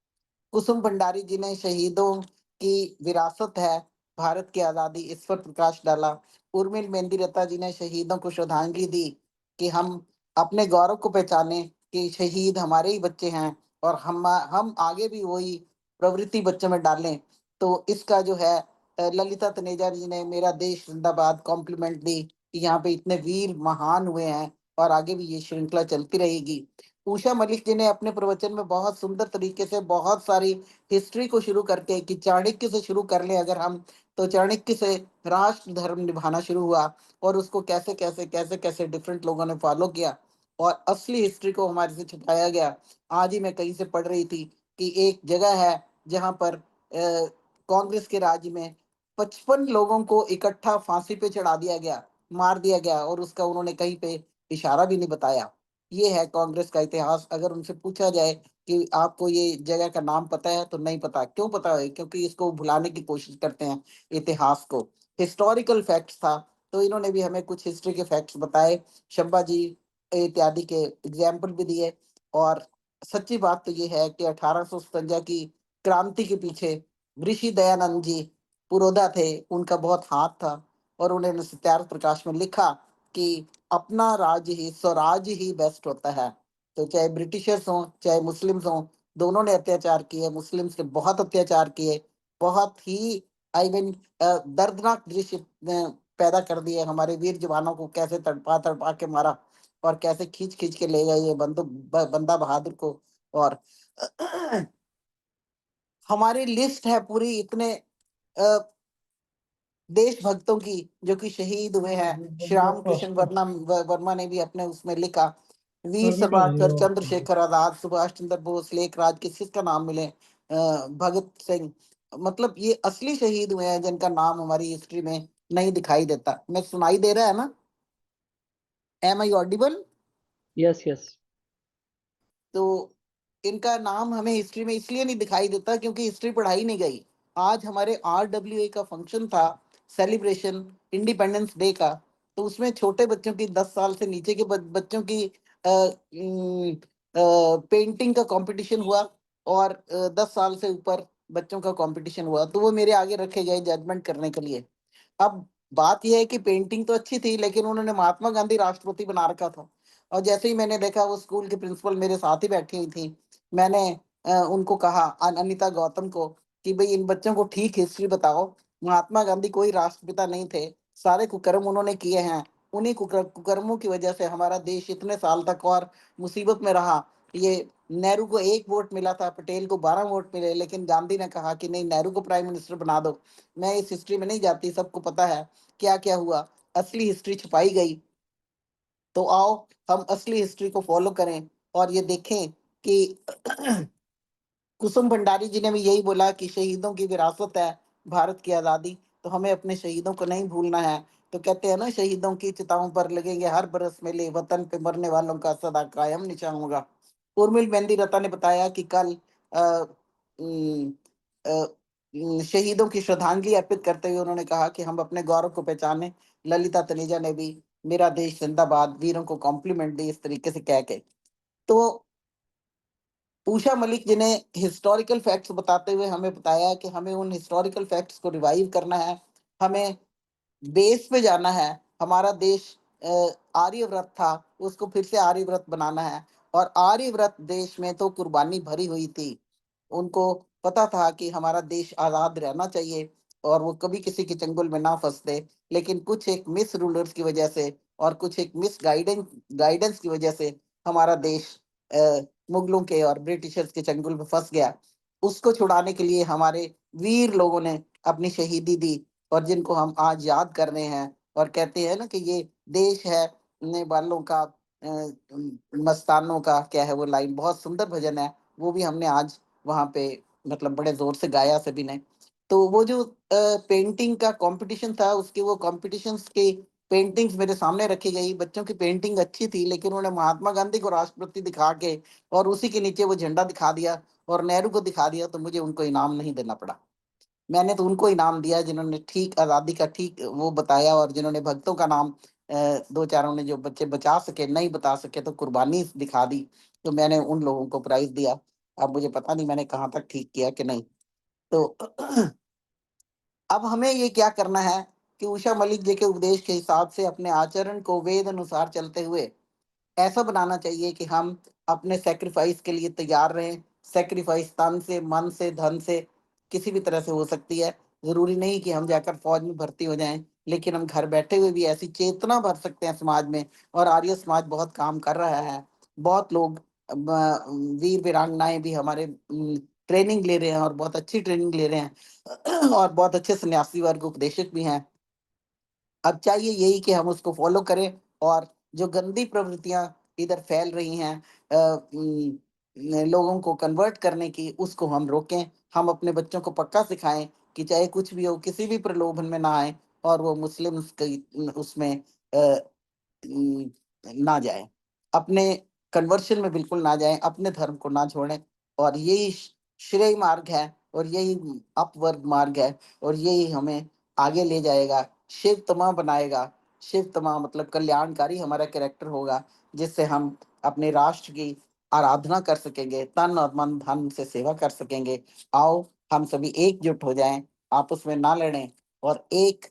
Kusum Bhandari ji ने शहीदों की विरासत है भारत की आजादी, इस पर प्रकाश डाला। उर्मिल मेहंदी रत्ता जी ने शहीदों को श्रद्धांजलि दी कि हम अपने गौरव को पहचाने कि शहीद हमारे ही बच्चे हैं और हम आगे भी वही प्रवृत्ति बच्चों में डालें। तो इसका जो है ललिता तनेजा जी ने मेरा देश जिंदाबाद कॉम्प्लीमेंट दी कि यहाँ पे इतने वीर महान हुए हैं और आगे भी ये श्रृंखला चलती रहेगी। उषा मलिक जी ने अपने प्रवचन में बहुत सुंदर तरीके से बहुत सारी हिस्ट्री को शुरू करके कि चाणक्य से शुरू कर ले अगर हम, तो चाणक्य से राष्ट्र धर्म निभाना शुरू हुआ और उसको कैसे कैसे कैसे कैसे डिफरेंट लोगों ने फॉलो किया और असली हिस्ट्री को हमारे से छुपाया गया। आज ही मैं कहीं से पढ़ रही थी कि एक जगह है जहां पर कांग्रेस के राज्य में 55 लोगों को इकट्ठा फांसी पे चढ़ा दिया गया, मार दिया गया और उसका उन्होंने कहीं पे इशारा भी नहीं बताया। ये है कांग्रेस का इतिहास। अगर उनसे पूछा जाए कि आपको ये जगह का नाम पता है तो नहीं पता। क्यों पता है? क्योंकि इसको भुलाने की कोशिश करते हैं इतिहास को। हिस्टोरिकल फैक्ट्स था तो इन्होंने भी हमें कुछ हिस्ट्री के फैक्ट्स बताए, शंबा जी इत्यादि के एग्जाम्पल भी दिए। और सच्ची बात तो ये है कि 1857 की क्रांति के पीछे ऋषि दयानंद जी पुरोधा थे, उनका बहुत हाथ था और उन्होंने सत्यार्थ प्रकाश में लिखा कि अपना राज्य ही स्वराज ही बेस्ट होता है। तो चाहे ब्रिटिशर्स हों चाहे मुस्लिम्स हों, दोनों ने अत्याचार किए, मुस्लिम्स ने बहुत अत्याचार किए, बहुत ही आई मीन दर्दनाक दृश्य पैदा कर दिए। हमारे वीर जवानों को कैसे तड़पा तड़पा के मारा और कैसे खींच खींच के ले गए ये बंदा बहादुर को। और हमारी लिस्ट है पूरी इतने देशभक्तों की जो कि शहीद हुए हैं। श्री राम कृष्ण वर्मा ने भी अपने उसमें लिखा, वीर सावरकर, चंद्रशेखर आजाद, सुभाष चंद्र बोस, लेखराज, किसका नाम मिले, भगत सिंह। मतलब ये असली शहीद हुए हैं जिनका नाम हमारी हिस्ट्री में नहीं दिखाई देता। मैं सुनाई दे रहा है ना? Am I audible? Yes yes. तो इनका नाम हमें हिस्ट्री में इसलिए नहीं दिखाई देता क्योंकि हिस्ट्री पढ़ाई नहीं गई। आज हमारे RWA का फंक्शन था, सेलिब्रेशन इंडिपेंडेंस डे का, तो उसमें छोटे बच्चों की 10 साल से नीचे के बच्चों की पेंटिंग का कंपटीशन हुआ और 10 साल से ऊपर बच्चों का कंपटीशन हुआ, तो वो मेरे आगे रखे गए जजमेंट करने के लिए। अब बात यह है कि पेंटिंग तो अच्छी थी लेकिन उन्होंने महात्मा गांधी राष्ट्रपति बना रखा था। और जैसे ही मैंने देखा वो स्कूल के प्रिंसिपल मेरे साथ ही बैठी हुई थी, मैंने उनको कहा, अनिता गौतम को, कि भाई इन बच्चों को ठीक हिस्ट्री बताओ। महात्मा गांधी कोई राष्ट्रपिता नहीं थे, सारे कुकर्म उन्होंने किए हैं। उन्हीं कुकर्मों की वजह से हमारा देश इतने साल तक और मुसीबत में रहा। ये नेहरू को 1 वोट मिला था, पटेल को 12 वोट मिले, लेकिन गांधी ने कहा कि नहीं, नेहरू को प्राइम मिनिस्टर बना दो। मैं इस हिस्ट्री में नहीं जाती, सबको पता है क्या क्या हुआ, असली हिस्ट्री छुपाई गई। तो आओ हम असली हिस्ट्री को फॉलो करें और ये देखें कि कुसुम भंडारी जी ने भी यही बोला कि शहीदों की विरासत है भारत की आजादी, तो हमें अपने शहीदों को नहीं भूलना है। तो कहते हैं ना, शहीदों की चिताओं पर लगेंगे हर बरस मेले, वतन पे मरने वालों का सदा कायम निशान होगा। उर्मिल मेहंदी रता ने बताया कि कल अ, उम, अ, शहीदों की श्रद्धांजलि अर्पित करते हुए उन्होंने कहा कि हम अपने गौरव को पहचाने। ललिता तनेजा ने भी मेरा देश जिंदाबाद, वीरों को कॉम्प्लीमेंट दी इस तरीके से कह के। तो उषा मलिक जी ने हिस्टोरिकल फैक्ट्स बताते हुए हमें बताया कि हमें उन हिस्टोरिकल फैक्ट्स को रिवाइव करना है, हमें बेस पे जाना है। हमारा देश आर्यव्रत था, उसको फिर से आर्यव्रत बनाना है। और आर्यव्रत देश में तो कुर्बानी भरी हुई थी। उनको पता था कि हमारा देश आजाद रहना चाहिए और वो कभी किसी के चंगुल में ना फंसते, लेकिन कुछ एक मिस रूलर्स की वजह से और कुछ एक मिस गाइडेंस की वजह से हमारा देश मुगलों के और ब्रिटिशर्स के चंगुल में फंस गया। उसको छुड़ाने के लिए हमारे वीर लोगों ने अपनी शहीदी दी और जिनको हम आज याद कर रहे हैं और कहते हैं ना कि ये देश है ने वालों का, मस्तानों का, क्या है वो लाइन, बहुत सुंदर भजन है, वो भी हमने आज वहां पे मतलब बड़े जोर से गाया सभी ने। तो वो जो पेंटिंग का कंपटीशन था, उसके वो कॉम्पिटिशन्स की पेंटिंग्स मेरे सामने रखी गई। बच्चों की पेंटिंग अच्छी थी लेकिन उन्होंने महात्मा गांधी को राष्ट्रपति दिखा के और उसी के नीचे वो झंडा दिखा दिया और नेहरू को दिखा दिया, तो मुझे उनको इनाम नहीं देना पड़ा। मैंने तो उनको इनाम दिया जिन्होंने ठीक आजादी का ठीक वो बताया और जिन्होंने भक्तों का नाम दो चारों ने जो बच्चे बचा सके, नहीं बता सके तो कुर्बानी दिखा दी, तो मैंने उन लोगों को प्राइज दिया। अब मुझे पता नहीं मैंने कहाँ तक ठीक किया कि नहीं। तो अब हमें ये क्या करना है कि उषा मलिक जी के उपदेश के हिसाब से अपने आचरण को वेद अनुसार चलते हुए ऐसा बनाना चाहिए कि हम अपने सेक्रीफाइस के लिए तैयार रहें, सेक्रीफाइस तन से, मन से, धन से, किसी भी तरह से हो सकती है। जरूरी नहीं कि हम जाकर फौज में भर्ती हो जाएं, लेकिन हम घर बैठे हुए भी ऐसी चेतना भर सकते हैं समाज में। और आर्य समाज बहुत काम कर रहा है। बहुत लोग वीर वीरांगनाएं भी हमारे ट्रेनिंग ले रहे हैं और बहुत अच्छी ट्रेनिंग ले रहे हैं और बहुत अच्छे सन्यासी वर्ग उपदेशक भी हैं। अब चाहिए यही कि हम उसको फॉलो करें और जो गंदी प्रवृत्तियां इधर फैल रही हैं लोगों को कन्वर्ट करने की, उसको हम रोकें। हम अपने बच्चों को पक्का सिखाएं कि चाहे कुछ भी हो, किसी भी प्रलोभन में ना आए और वो मुस्लिम्स की उसमें ना जाए, अपने कन्वर्शन में बिल्कुल ना जाए, अपने धर्म को ना छोड़ें। और यही श्रेय मार्ग है और यही अपवर्ग मार्ग है और यही हमें आगे ले जाएगा, शिव तमा बनाएगा। शिव तमा मतलब कल्याणकारी हमारा कैरेक्टर होगा, जिससे हम अपने राष्ट्र की आराधना कर सकेंगे, तन और मन धन से सेवा कर सकेंगे। आओ हम सभी एकजुट हो जाएं, आपस में ना लड़ें और एक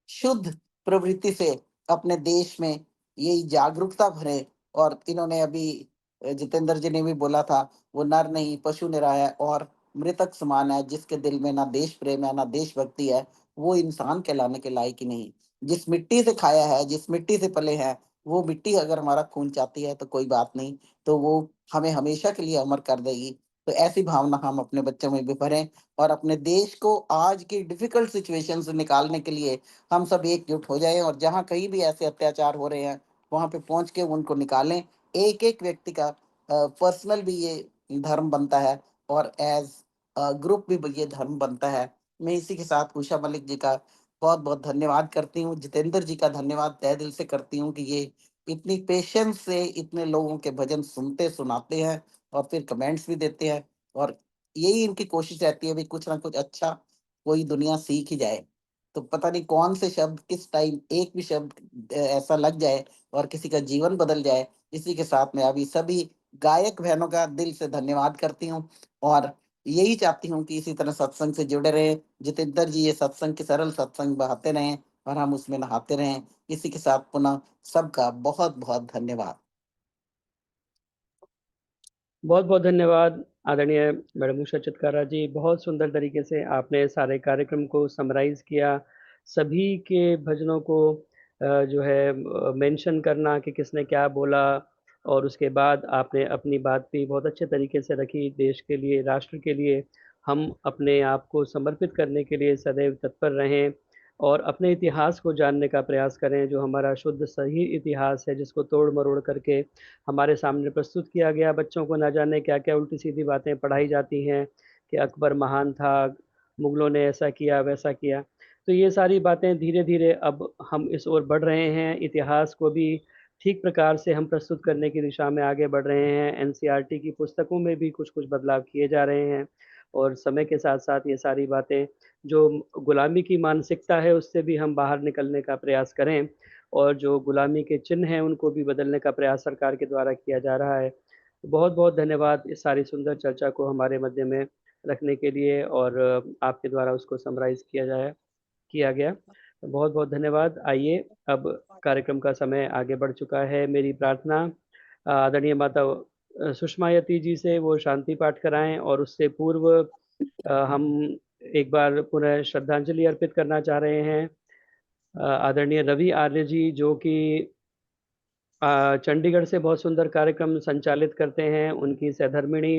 शुद्ध प्रवृत्ति से अपने देश में यही जागरूकता भरे। और इन्होंने अभी जितेंद्र जी ने भी बोला था, वो नर नहीं पशु निरा है और मृतक समान है, जिसके दिल में ना देश प्रेम है ना देशभक्ति है, वो इंसान कहलाने के लायक ही नहीं। जिस मिट्टी से खाया है, जिस मिट्टी से पले हैं, वो मिट्टी अगर हमारा खून चाहती है तो कोई बात नहीं, तो वो हमें हमेशा के लिए अमर कर देगी। तो ऐसी भावना हम अपने बच्चों में भी भरें और अपने देश को आज की डिफिकल्ट सिचुएशन से निकालने के लिए हम सब एकजुट हो जाएं और जहां कहीं भी ऐसे अत्याचार हो रहे हैं वहां पे पहुंच के उनको निकालें। एक एक व्यक्ति का पर्सनल भी ये धर्म बनता है और एज ग्रुप भी ये धर्म बनता है। मैं इसी के साथ उषा मलिक जी का बहुत बहुत धन्यवाद करती हूँ, जितेंद्र जी का धन्यवाद तहे दिल से करती हूँ कि ये इतनी पेशेंस से इतने लोगों के भजन सुनते सुनाते हैं और फिर कमेंट्स भी देते हैं। और यही इनकी कोशिश रहती है भी कुछ ना कुछ अच्छा कोई दुनिया सीख ही जाए। तो पता नहीं कौन से शब्द किस टाइम एक भी शब्द ऐसा लग जाए और किसी का जीवन बदल जाए। इसी के साथ मैं अभी सभी गायक बहनों का दिल से धन्यवाद करती हूँ और यही चाहती हूँ कि इसी तरह सत्संग से जुड़े रहे जितेंद्र जी, ये सत्संग के सरल सत्संग बहाते रहें और हम उसमें नहाते रहें। इसी के साथ पुनः सबका बहुत बहुत धन्यवाद। बहुत बहुत धन्यवाद आदरणीय मैडम उषा चित्कारा जी। बहुत सुंदर तरीके से आपने सारे कार्यक्रम को समराइज किया, सभी के भजनों को जो है मेंशन करना कि किसने क्या बोला, और उसके बाद आपने अपनी बात भी बहुत अच्छे तरीके से रखी। देश के लिए, राष्ट्र के लिए हम अपने आप को समर्पित करने के लिए सदैव तत्पर रहें और अपने इतिहास को जानने का प्रयास करें, जो हमारा शुद्ध सही इतिहास है, जिसको तोड़ मरोड़ करके हमारे सामने प्रस्तुत किया गया। बच्चों को ना जाने क्या क्या उल्टी सीधी बातें पढ़ाई जाती हैं कि अकबर महान था, मुगलों ने ऐसा किया वैसा किया। तो ये सारी बातें धीरे धीरे अब हम इस ओर बढ़ रहे हैं, इतिहास को भी ठीक प्रकार से हम प्रस्तुत करने की दिशा में आगे बढ़ रहे हैं। एनसीईआरटी की पुस्तकों में भी कुछ कुछ बदलाव किए जा रहे हैं और समय के साथ साथ ये सारी बातें, जो गुलामी की मानसिकता है उससे भी हम बाहर निकलने का प्रयास करें और जो गुलामी के चिन्ह हैं उनको भी बदलने का प्रयास सरकार के द्वारा किया जा रहा है। तो बहुत बहुत धन्यवाद इस सारी सुंदर चर्चा को हमारे मध्य में रखने के लिए और आपके द्वारा उसको समराइज किया गया। तो बहुत बहुत धन्यवाद। आइए, अब कार्यक्रम का समय आगे बढ़ चुका है। मेरी प्रार्थना आदरणीय माता सुषमा यति जी से वो शांति पाठ कराएं और उससे पूर्व हम एक बार पुनः श्रद्धांजलि अर्पित करना चाह रहे हैं आदरणीय रवि आर्य जी, जो कि चंडीगढ़ से बहुत सुंदर कार्यक्रम संचालित करते हैं। उनकी सहधर्मिणी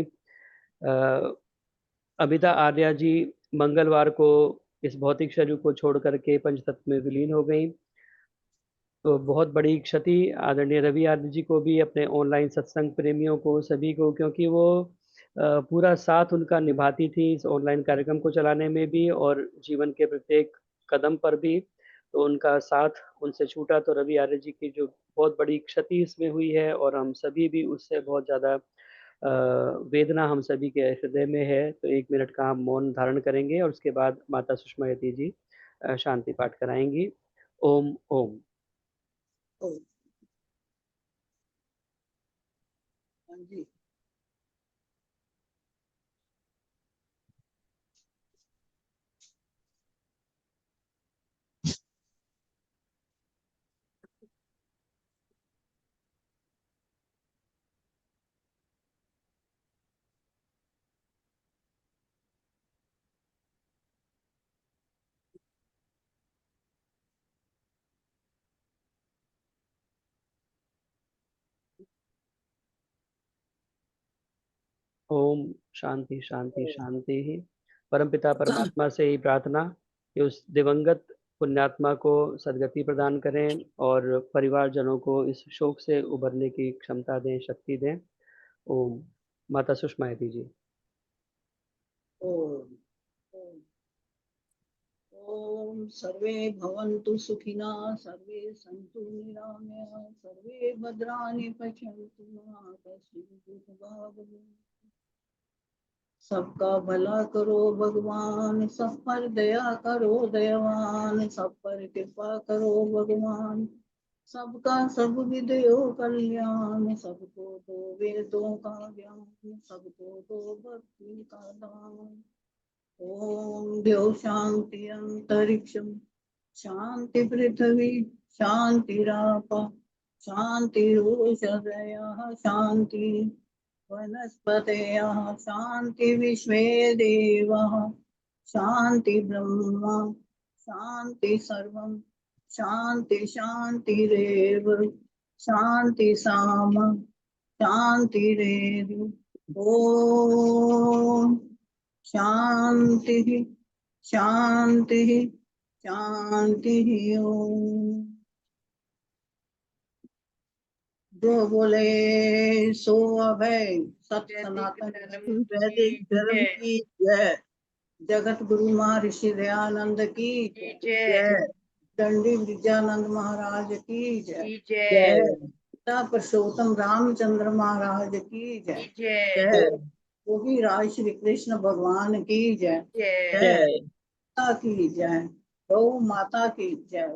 अमिता आर्या जी मंगलवार को इस भौतिक शरीर को छोड़ करके पंचतत्व में विलीन हो गई। तो बहुत बड़ी क्षति आदरणीय रवि आर्य जी को भी, अपने ऑनलाइन सत्संग प्रेमियों को, सभी को, क्योंकि वो पूरा साथ उनका निभाती थी इस ऑनलाइन कार्यक्रम को चलाने में भी और जीवन के प्रत्येक कदम पर भी। तो उनका साथ उनसे छूटा तो रवि आर्य जी की जो बहुत बड़ी क्षति इसमें हुई है और हम सभी भी उससे बहुत ज़्यादा वेदना हम सभी के हृदय में है। तो 1 मिनट का हम मौन धारण करेंगे और उसके बाद माता सुषमा यति जी शांति पाठ कराएंगी। ओम ओम। हाँ जी। ओम शांति शांति शांति ही। परमपिता परमात्मा से ही प्रार्थना कि उस दिवंगत पुण्यात्मा को सद्गति प्रदान करें और परिवारजनों को इस शोक से उभरने की क्षमता दें, शक्ति दें। ओम। माता सुषमा यति जी। ओम ओम सर्वे भवन्तु सुखिनः, सर्वे सन्तु निरामयाः, सर्वे भद्राणि पश्यन्तु मा कश्चित् दुःखभाग् भवेत्। सबका भला करो भगवान, सब पर दया करो दयावान, सब पर कृपा करो भगवान, सबका सब विदयो कल्याण, सबको दो वेदों का ज्ञान, सबको दो भक्ति का दान। ओम देव शांति अंतरिक्षम, शांति पृथ्वी, शांति रापा, शांति औषधयः, शांति वनस्पतयः, शांति विश्वे देवः, शांति ब्रह्म, शांति सर्वं, शांति शांतिरेव, शांति साम, शांतिरेव। ओम शांति शांति शांति। ओम। जो बोले सो अभय, सत्य सनातन वैदिक धर्म की जय। जगत गुरु महर्षि दयानंद की जय। दंडी विद्यानंद महाराज की जय। पिता पुरुषोत्तम रामचंद्र महाराज की जय। योगी राज श्री कृष्ण भगवान की जय। माता की जय। गौ माता की जय।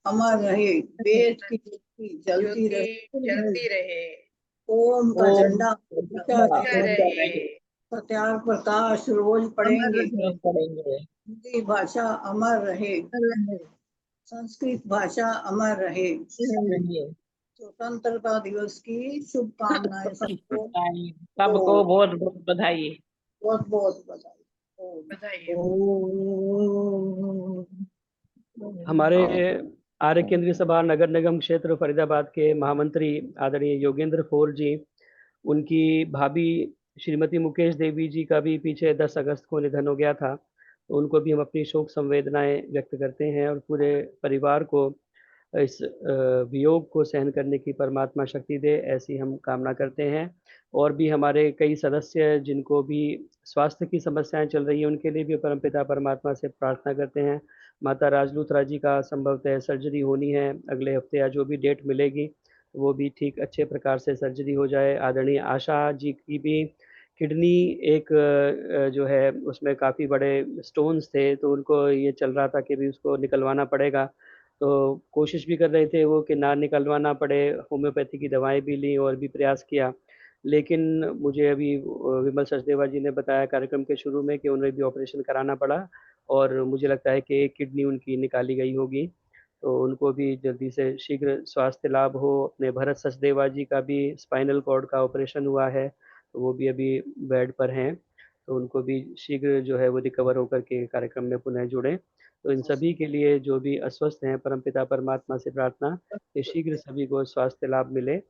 अमर रहे, वेद की ज्योति जलती रहे। ओम का झंडा ऊंचा रहे। सत्याग्रह प्रकाश रोज पढ़ेंगे। हिंदी भाषा अमर रहे, संस्कृत भाषा अमर रहे। स्वतंत्रता दिवस की शुभकामनाएं सबको। सबको बहुत बहुत बधाई। बहुत बहुत बधाई। हमारे आर्य केंद्रीय सभा नगर निगम क्षेत्र फरीदाबाद के महामंत्री आदरणीय योगेंद्र फोर जी, उनकी भाभी श्रीमती मुकेश देवी जी का भी पीछे 10 अगस्त को निधन हो गया था। तो उनको भी हम अपनी शोक संवेदनाएं व्यक्त करते हैं और पूरे परिवार को इस वियोग को सहन करने की परमात्मा शक्ति दे, ऐसी हम कामना करते हैं। और भी हमारे कई सदस्य जिनको भी स्वास्थ्य की समस्याएं चल रही हैं, उनके लिए भी परमपिता परमात्मा से प्रार्थना करते हैं। माता राजलूथरा जी का संभवतः सर्जरी होनी है अगले हफ्ते, या जो भी डेट मिलेगी वो भी ठीक अच्छे प्रकार से सर्जरी हो जाए। आदरणीय आशा जी की भी किडनी एक जो है उसमें काफ़ी बड़े स्टोन्स थे, तो उनको ये चल रहा था कि भी उसको निकलवाना पड़ेगा। तो कोशिश भी कर रहे थे वो कि ना निकलवाना पड़े, होम्योपैथी की दवाएं भी ली और भी प्रयास किया, लेकिन मुझे अभी विमल सचदेवा जी ने बताया कार्यक्रम के शुरू में कि उन्हें भी ऑपरेशन कराना पड़ा और मुझे लगता है कि एक किडनी उनकी निकाली गई होगी। तो उनको भी जल्दी से शीघ्र स्वास्थ्य लाभ हो। अपने भरत सचदेवा जी का भी स्पाइनल कॉर्ड का ऑपरेशन हुआ है, तो वो भी अभी बेड पर हैं, तो उनको भी शीघ्र जो है वो रिकवर होकर के कार्यक्रम में पुनः जुड़ें। तो इन सभी के लिए जो भी अस्वस्थ हैं, परमपिता परमात्मा से प्रार्थना कि शीघ्र सभी को स्वास्थ्य लाभ मिले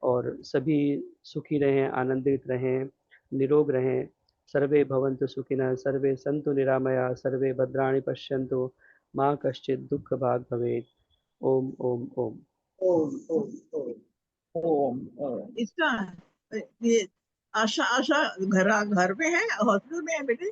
और सभी सुखी रहें, आनंदित रहें, निरोग रहें। सर्वे भवन्तु सुखिनः, सर्वे सन्तु निरामयाः, सर्वे भद्राणि पश्यन्तु माँ कश्चित् दुःख भाग् भवेत्। ओम ओम ओम। ओम ओम ओम। इसका ये आशा आशा घर में है, हॉस्पिटल में है बेटे?